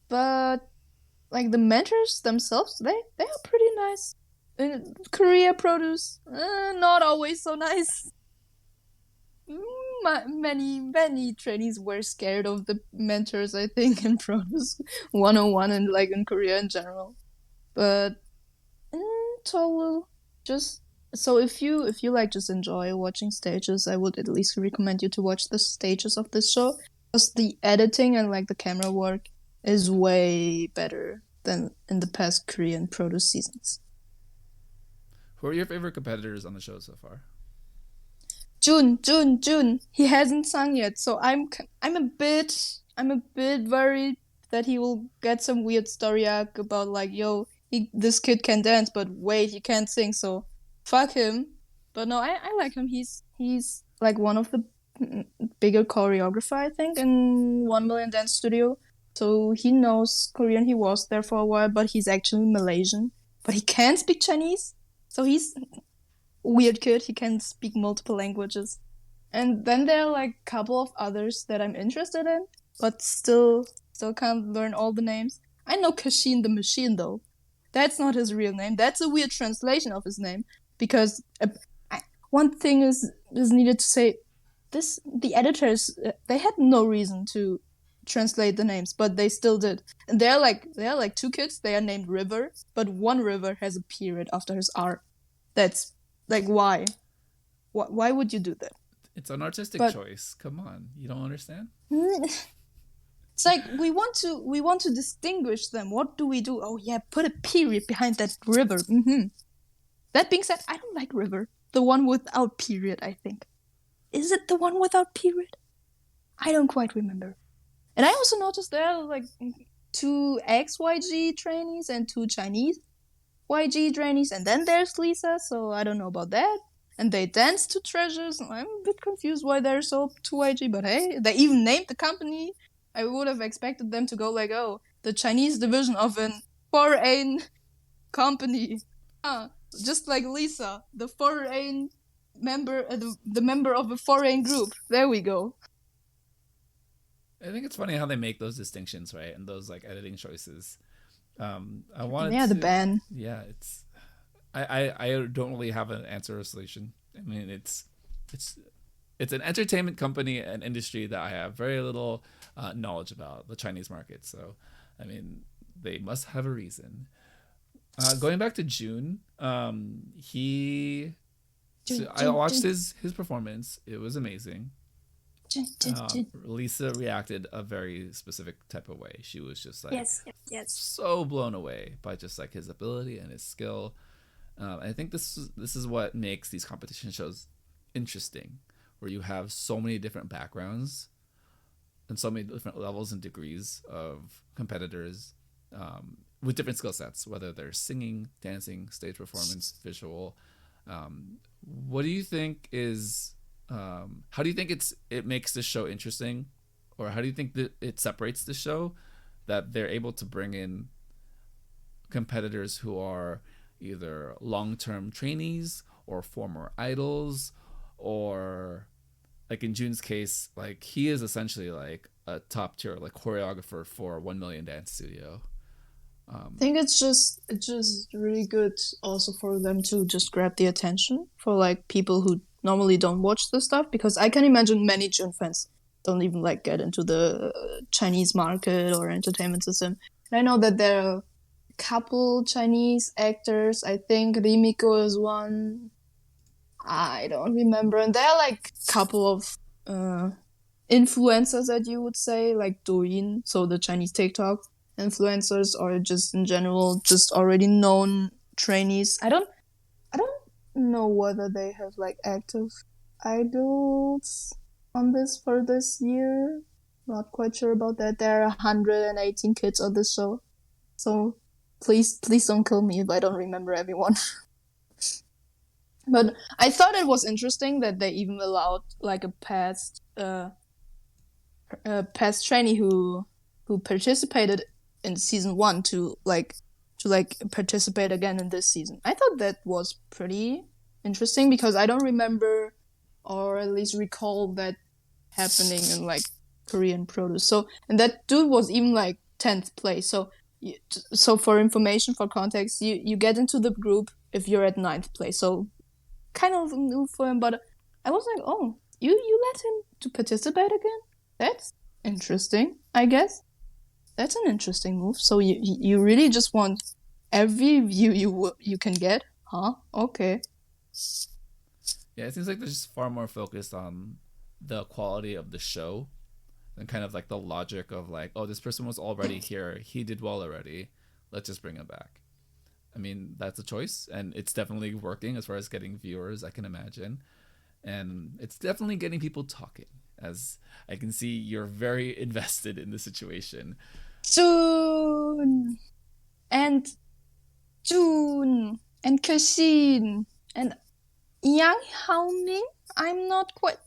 But like the mentors themselves, they are pretty nice. In Korea produce, not always so nice. Many trainees were scared of the mentors, I think, in Produce 101 and like in Korea in general. But total, just so if you like just enjoy watching stages, I would at least recommend you to watch the stages of this show, because the editing and like the camera work is way better than in the past Korean Produce seasons. Who are your favorite competitors on the show so far? Jun. He hasn't sung yet, so I'm a bit worried that he will get some weird story arc about like, yo, this kid can dance, but wait, he can't sing, so fuck him. But no, I like him. He's like one of the bigger choreographer, I think, in 1 Million Dance Studio. So he knows Korean. He was there for a while, but he's actually Malaysian. But he can speak Chinese, so he's weird kid. He can speak multiple languages. And then there are like a couple of others that I'm interested in, but still can't learn all the names. I know Kashin the Machine though. That's not his real name. That's a weird translation of his name, because one thing is needed to say. The editors, they had no reason to translate the names, but they still did. And they're like two kids. They are named River, but one River has a period after his R. That's like, why? Why would you do that? It's an artistic choice. Come on, you don't understand? It's like we want to distinguish them. What do we do? Oh yeah, put a period behind that River. Mm-hmm. That being said, I don't like River. The one without period, I think. Is it the one without period? I don't quite remember. And I also noticed there are like 2 ex-YG trainees and 2 Chinese YG trainees, and then there's Lisa, so I don't know about that. And they dance to Treasures. I'm a bit confused why they're so 2 YG, but hey, they even named the company. I would have expected them to go like, oh, the Chinese division of an foreign company. Just like Lisa, the foreign member, the member of a foreign group. There we go. I think it's funny how they make those distinctions, right? And those like editing choices. The ban. Yeah, it's. I don't really have an answer or solution. I mean, it's an entertainment company and industry that I have very little knowledge about, the Chinese market. So, I mean, they must have a reason. Going back to June, I watched his performance. It was amazing. Lisa reacted a very specific type of way. She was just like so blown away by just like his ability and his skill. I think this is what makes these competition shows interesting, where you have so many different backgrounds and so many different levels and degrees of competitors with different skill sets, whether they're singing, dancing, stage performance, visual. What do you think is how do you think it makes this show interesting, or how do you think that it separates the show, that they're able to bring in competitors who are either long-term trainees or former idols, or like in June's case, like he is essentially like a top tier like choreographer for 1 Million Dance Studio. I think it's just really good also for them to just grab the attention for like people who normally don't watch this stuff, because I can imagine many June fans don't even like get into the Chinese market or entertainment system. And I know that there are a couple Chinese actors. I think Rimiko is one. I don't remember. And there are like a couple of influencers that you would say, like Douyin, so the Chinese TikTok influencers, or just in general, just already known trainees. I don't know whether they have like active idols on this for this year. Not quite sure about that. There are 118 kids on this show, so please don't kill me if I don't remember everyone. But I thought it was interesting that they even allowed like a past trainee who participated in season 1 to participate again in this season. I thought that was pretty interesting because I don't remember, or at least recall, that happening in like Korean produce. So, and that dude was even like 10th place. So for information, for context, you get into the group if you're at 9th place. So kind of new for him, but I was like, oh, you let him to participate again? That's interesting, I guess. That's an interesting move. So you really just want every view you can get, huh? Okay. Yeah, it seems like they're just far more focused on the quality of the show than kind of like the logic of like, oh, this person was already here, he did well already, let's just bring him back. I mean, that's a choice, and it's definitely working as far as getting viewers, I can imagine. And it's definitely getting people talking, as I can see you're very invested in the situation. June and Kashin and Yang Haoming. I'm not quite.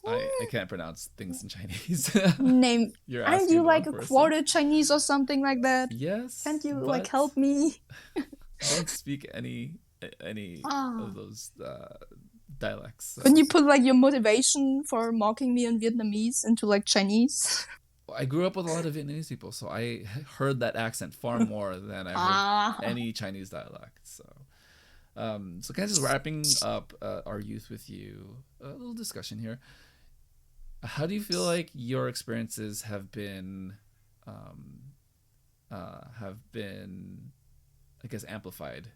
I can't pronounce things in Chinese. Name. You're Aren't you like a quarter Chinese or something like that? Yes. Can't you like help me? I don't speak any of those dialects. So. Couldn't you put like your motivation for mocking me in Vietnamese into like Chinese? I grew up with a lot of Vietnamese people, so I heard that accent far more than I heard any Chinese dialect. So kind of just wrapping up our youth with you, a little discussion here. How do you feel like your experiences have been, I guess, amplified?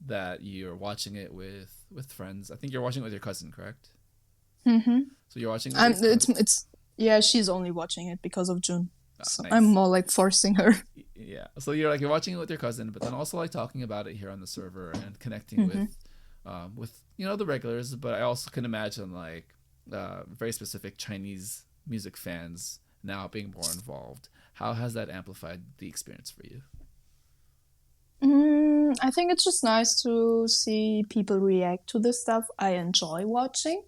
That you're watching it with friends. I think you're watching it with your cousin, correct? Mm-hmm. So you're watching it with it's yeah, she's only watching it because of June. So nice. I'm more like forcing her. Yeah. So you're watching it with your cousin, but then also like talking about it here on the server and connecting with the regulars. But I also can imagine like very specific Chinese music fans now being more involved. How has that amplified the experience for you? I think it's just nice to see people react to the stuff I enjoy watching.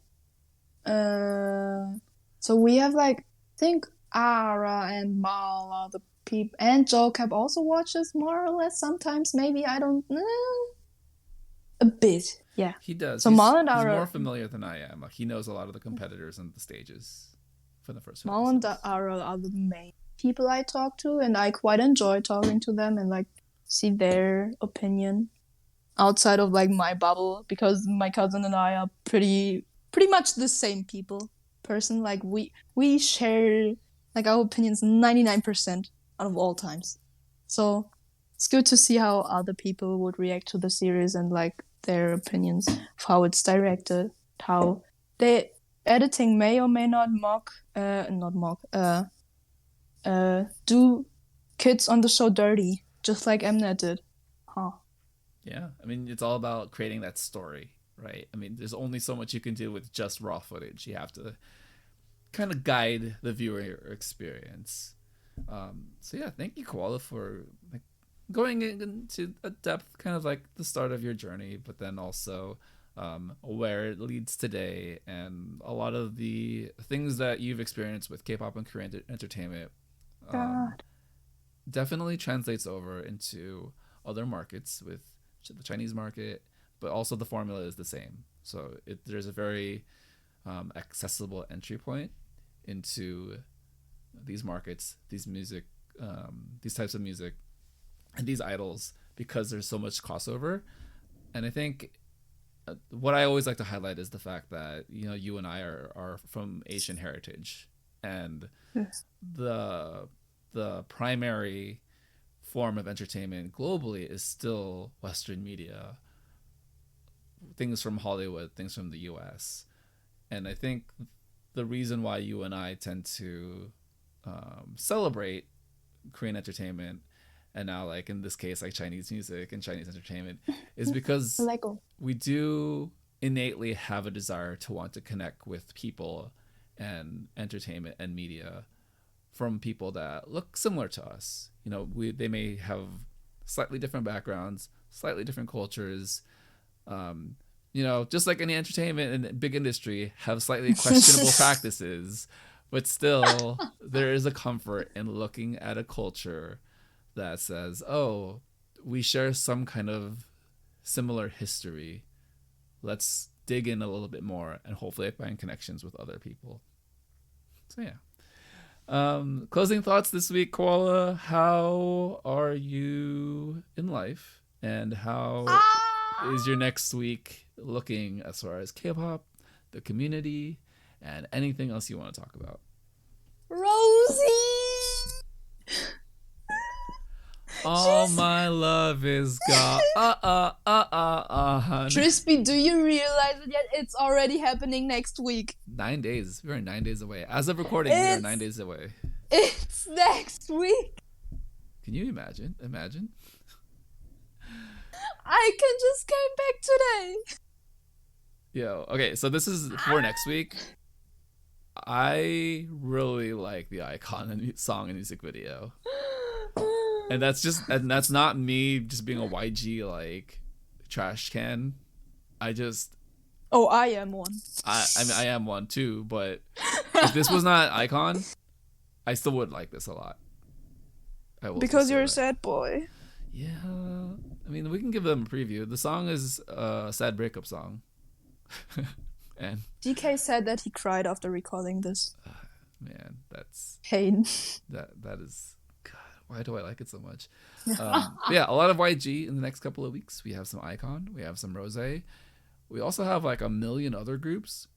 So we have like, I think Ara and Mal are the people, and JoCap also watches more or less sometimes, maybe, I don't know. A bit, yeah. He does. So Mal and Ara... He's more familiar than I am. Like, he knows a lot of the competitors and the stages for the first Mal and Ara are the main people I talk to, and I quite enjoy talking to them and like see their opinion outside of like my bubble, because my cousin and I are pretty much the same person. Like we share like our opinions 99% out of all times. So it's good to see how other people would react to the series and like their opinions of how it's directed, how the editing may or may not do kids on the show dirty, just like Mnet did. Huh. Yeah, I mean, it's all about creating that story, right? I mean, there's only so much you can do with just raw footage. You have to kind of guide the viewer experience. So yeah, thank you, Koala, for like going into a depth, kind of like the start of your journey, but then also where it leads today, and a lot of the things that you've experienced with K-pop and Korean entertainment. Definitely translates over into other markets with the Chinese market, but also the formula is the same. So there's a very accessible entry point into these markets, these music, these types of music, and these idols, because there's so much crossover. And I think what I always like to highlight is the fact that you and I are from Asian heritage, and Yes. the primary form of entertainment globally is still Western media, things from Hollywood, things from the US. And I think the reason why you and I tend to celebrate Korean entertainment, and now like in this case like Chinese music and Chinese entertainment, is because we do innately have a desire to want to connect with people and entertainment and media from people that look similar to us. You know, they may have slightly different backgrounds, slightly different cultures, you know, just like any entertainment and big industry have slightly questionable practices, but still there is a comfort in looking at a culture that says, oh, we share some kind of similar history. Let's dig in a little bit more and hopefully find connections with other people. So yeah. Closing thoughts this week, Koala. How are you in life? And how is your next week looking as far as K-pop, the community, and anything else you want to talk about? Rosie! All my love is gone. Crispy, do you realize it yet? It's already happening next week. 9 days. We're 9 days away. As of recording, we are 9 days away. It's next week. Can you imagine? I can just came back today. Yo, okay, so this is for next week. I really like the Icon song and music video. And that's not me just being a YG like trash can. Oh, I am one. I mean I am one too, but if this was not Icon, I still would like this a lot. Because you're a sad boy. Yeah. I mean, we can give them a preview. The song is a sad breakup song. And DK said that he cried after recording this. Man, that's pain. That is, God, why do I like it so much? Yeah, a lot of YG in the next couple of weeks. We have some Icon, we have some Rose. We also have like a million other groups.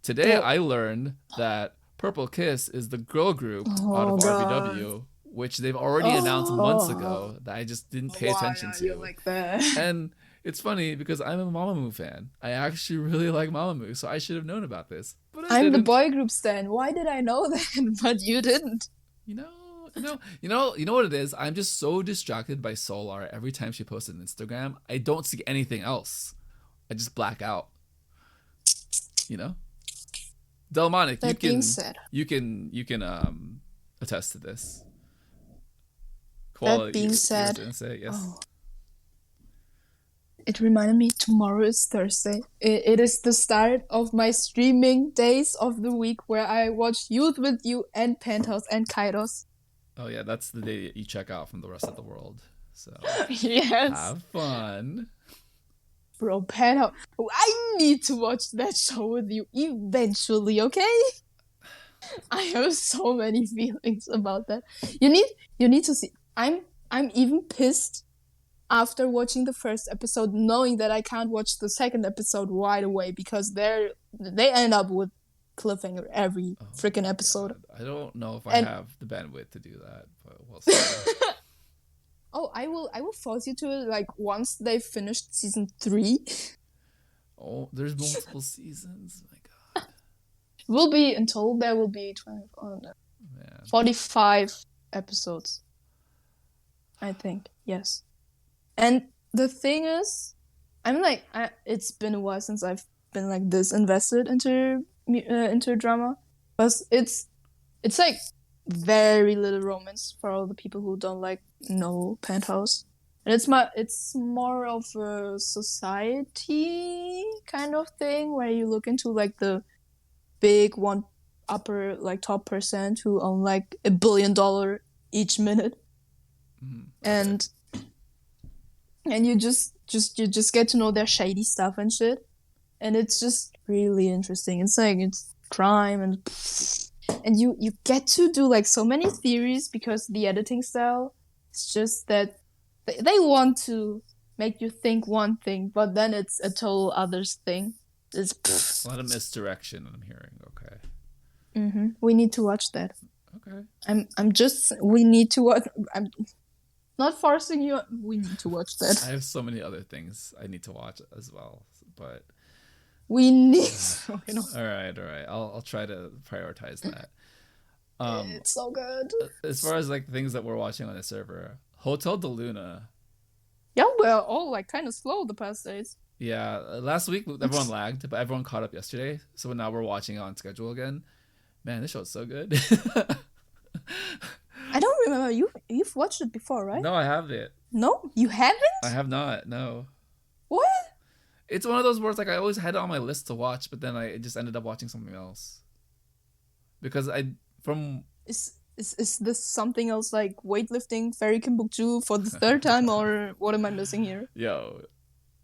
Today I learned that Purple Kiss is the girl group out of RBW, which they've already announced months ago that I just didn't pay attention to. You like that? And it's funny because I'm a Mamamoo fan. I actually really like Mamamoo, so I should have known about this. But I'm the boy group stan. Why did I know that? But you didn't. You know what it is? I'm just so distracted by Solar every time she posts on Instagram. I don't see anything else. I just black out. You know? Delmonic, you can attest to this. Koala, that being said, you were gonna say, yes. It reminded me tomorrow is Thursday. It is the start of my streaming days of the week where I watch Youth with You and Penthouse and Kairos. Oh yeah, that's the day that you check out from the rest of the world. So yes, have fun. Bro, Penthouse. I need to watch that show with you eventually, okay? I have so many feelings about that. You need to see. I'm even pissed after watching the first episode, knowing that I can't watch the second episode right away because they end up with cliffhanger every freaking episode. God. I don't know if I have the bandwidth to do that, but we'll see. I will force you to like once they've finished season 3. Oh, there's multiple seasons. My God. Will be until there will be 45 episodes. I think, yes. And the thing is, it's been a while since I've been like this invested into drama, because it's like very little romance for all the people who don't know Penthouse, and it's more of a society kind of thing where you look into like the big one upper top percent who own like $1 billion each minute. And you just get to know their shady stuff and shit, and it's just really interesting. It's like it's crime and you get to do like so many theories because the editing style is just that they want to make you think one thing, but then it's a total other thing. It's a lot of misdirection I'm hearing. Okay. We need to watch that. Okay. We need to watch. I'm not forcing you. We need to watch that. I have so many other things I need to watch as well, but we need. Okay, no. All right. I'll try to prioritize that. It's so good. As far as like things that we're watching on the server, Hotel de Luna. Yeah, we're all like kind of slow the past days. Yeah, last week everyone lagged, but everyone caught up yesterday. So now we're watching it on schedule again. Man, this show's so good. I don't remember. You've watched it before, right? No, I haven't. No, you haven't? I have not. No. What? It's one of those words like I always had it on my list to watch, but then I just ended up watching something else. Because Is this something else like weightlifting Fairy Kimbukju for the third time, or what am I missing here? Yo,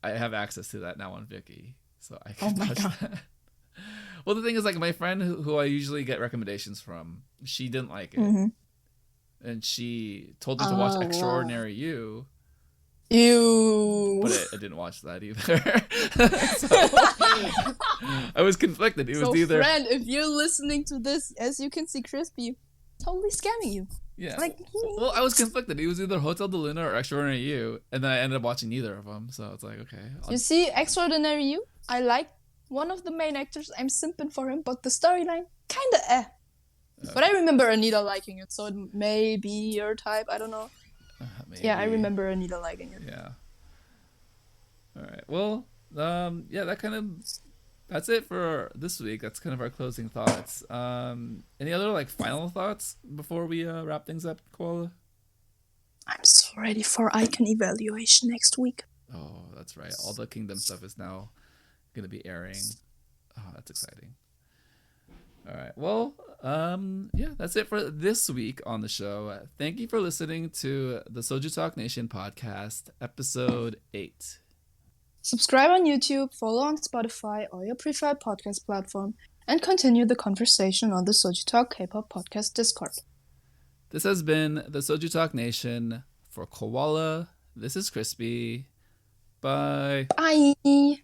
I have access to that now on Viki, so I Oh can my watch God. that. Well, the thing is, like, my friend who I usually get recommendations from, she didn't like it, and she told me to watch Oh, wow. Extraordinary You, Ew. but I didn't watch that either. So, I was conflicted. It was So, either friend, if you're listening to this, as you can see, Crispy totally scamming you. yeah. Like, Well, I was conflicted. It was either Hotel de Luna or Extraordinary You, and then I ended up watching neither of them. So it's like, okay. you see, Extraordinary You, I like one of the main actors. I'm simping for him, but the storyline, kinda But I remember Anita liking it, so it may be your type. I don't know. Maybe. Yeah, I remember Anita liking it. Yeah. All right. Well, yeah, that's it for this week. That's kind of our closing thoughts. Any other like final thoughts before we wrap things up, Koala? I'm so ready for icon evaluation next week. Oh, that's right. All the Kingdom stuff is now going to be airing. Oh, that's exciting. All right. Well, yeah, that's it for this week on the show. Thank you for listening to the SojuTalk Nation Podcast, episode 8. Subscribe on YouTube, follow on Spotify or your preferred podcast platform, and continue the conversation on the SojuTalk Kpop Podcast Discord. This has been the SojuTalk Nation. For Koala, this is Crispy. Bye. Bye!